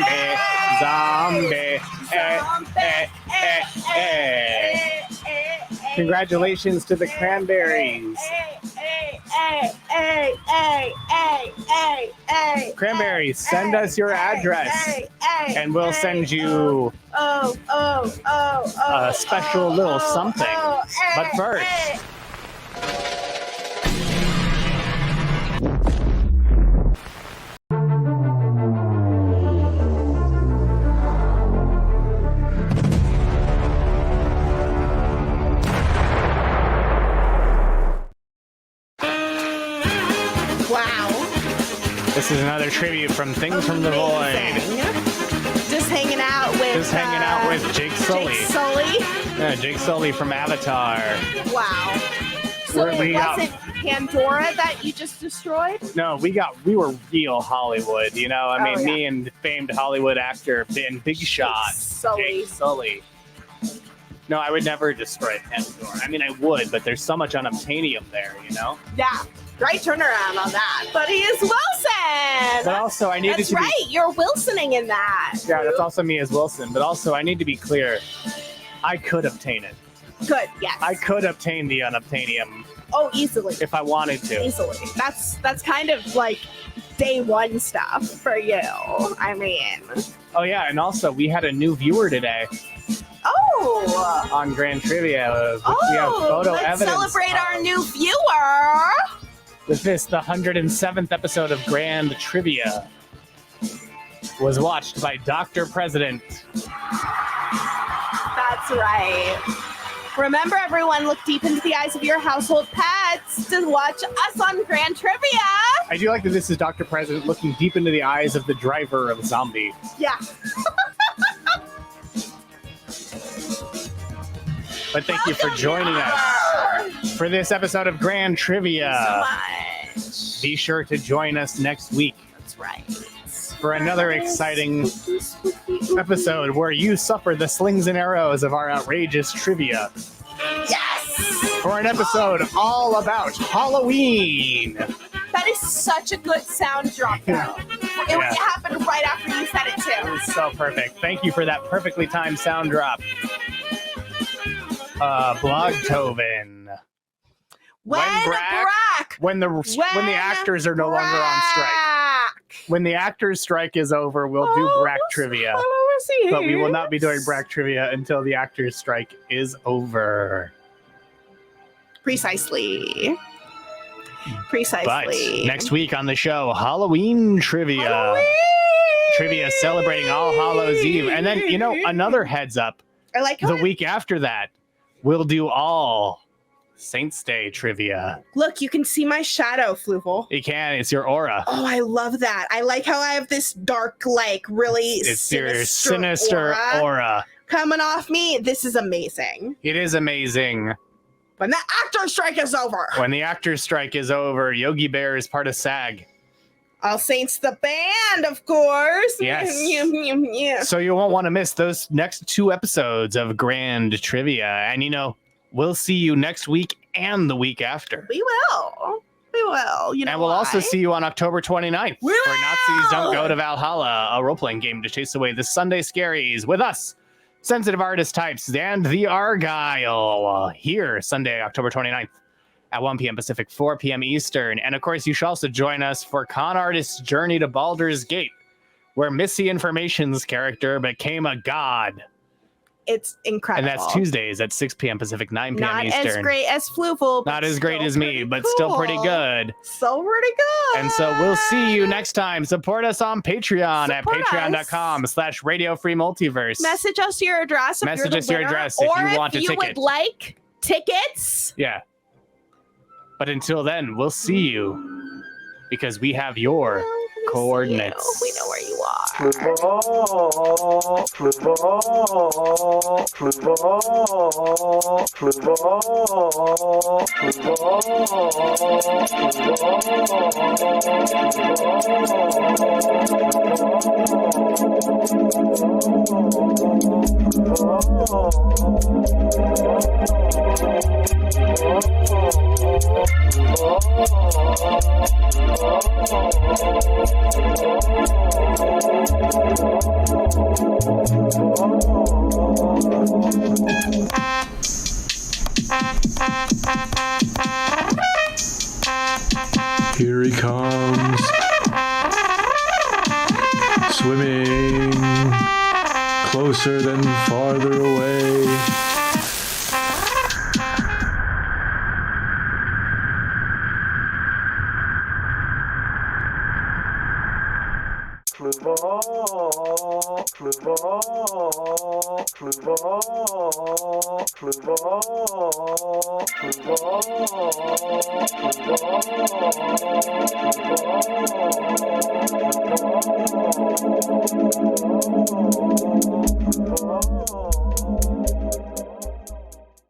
Congratulations to the Cranberries. Cranberries, send us your address, and we'll send you a special little something. But first, Wow. this is another tribute from Things from the Void. Amazing. Just hanging out with Jake Sully. Jake Sully. Yeah, Jake Sully from Avatar. Wow. So We it got- wasn't Pandora that you just destroyed? No, we were real Hollywood, you know? I mean, yeah. me and famed Hollywood actor Ben Big Shot. Sully. Jake Sully. No, I would never destroy Pandora. I mean, I would, but there's so much unobtainium there, you know? Yeah. Great turnaround on that. But he is Wilson. But also, I needed That's to right. You're Wilsoning in that. Yeah, that's also me as Wilson. But also, I need to be clear. I could obtain it. Good. Yes. I could obtain the unobtainium Oh, easily. if I wanted to. Easily. That's kind of like day one stuff for you. I mean. Oh, yeah, and also, we had a new viewer today Oh. on Grand Trivia. We have Oh. photo Let's evidence. celebrate our new viewer. With this, the 107th episode of Grand Trivia was watched by Dr. President. That's right. Remember, everyone, look deep into the eyes of your household pets to watch us on Grand Trivia. I do like that this is Dr. President looking deep into the eyes of the driver of Zombie. Yeah. But thank you for joining us for this episode of Grand Trivia. Much. Be sure to join us next week That's right. for another exciting episode where you suffer the slings and arrows of our outrageous trivia. Yes! For an episode all about Halloween. That is such a good sound drop, though. It happened right after you said it, It too. was so perfect. Thank you for that perfectly timed sound drop. Blogtoven. When Brack- When the actors are no longer on strike. When the actors' strike is over, we'll do Brack Trivia. But we will not be doing Brack Trivia until the actors' strike is over. Precisely. But next week on the show, Halloween Trivia. Trivia celebrating All Hallows Eve. And then, you know, another heads up. I like how The week after that, we'll do All Saints Day Trivia. Look, you can see my shadow, Fluval. You can. It's your aura. Oh, I love that. I like how I have this dark, like, really It's your sinister aura. coming off me. This is amazing. It is amazing. When the actor strike is over. When the actors' strike is over, Yogi Bear is part of SAG. All Saints the band, of course. Yes. Yeah. So you won't want to miss those next 2 episodes of Grand Trivia. And, you know, we'll see you next week and the week after. We will. We will. You know And we'll also why? see you on October 29th We for Nazis Don't will! Go to Valhalla, a role-playing game to chase away the Sunday scaries with us, Sensitive Artist Types, and The Argyle. Here, Sunday, October 29th at 1 p.m. Pacific, 4 p.m. Eastern. And of course, you should also join us for Con Artist's Journey to Baldur's Gate, where Missy Information's character became a god. It's incredible. And that's Tuesdays at 6 p.m. Pacific, 9 p.m. Not Eastern. as great as Fluval. Not as great as me, but still pretty good. So pretty good. And so we'll see you next time. Support us on Patreon at Support patreon.com/Radio Free Multiverse. Message us your address if Message you're us the your winner, address if or you want a if you ticket. would like tickets. Yeah. But until then, we'll see you because we have your coordinates. We know where you are. Here he comes. Swimming closer than farther away. Fluval.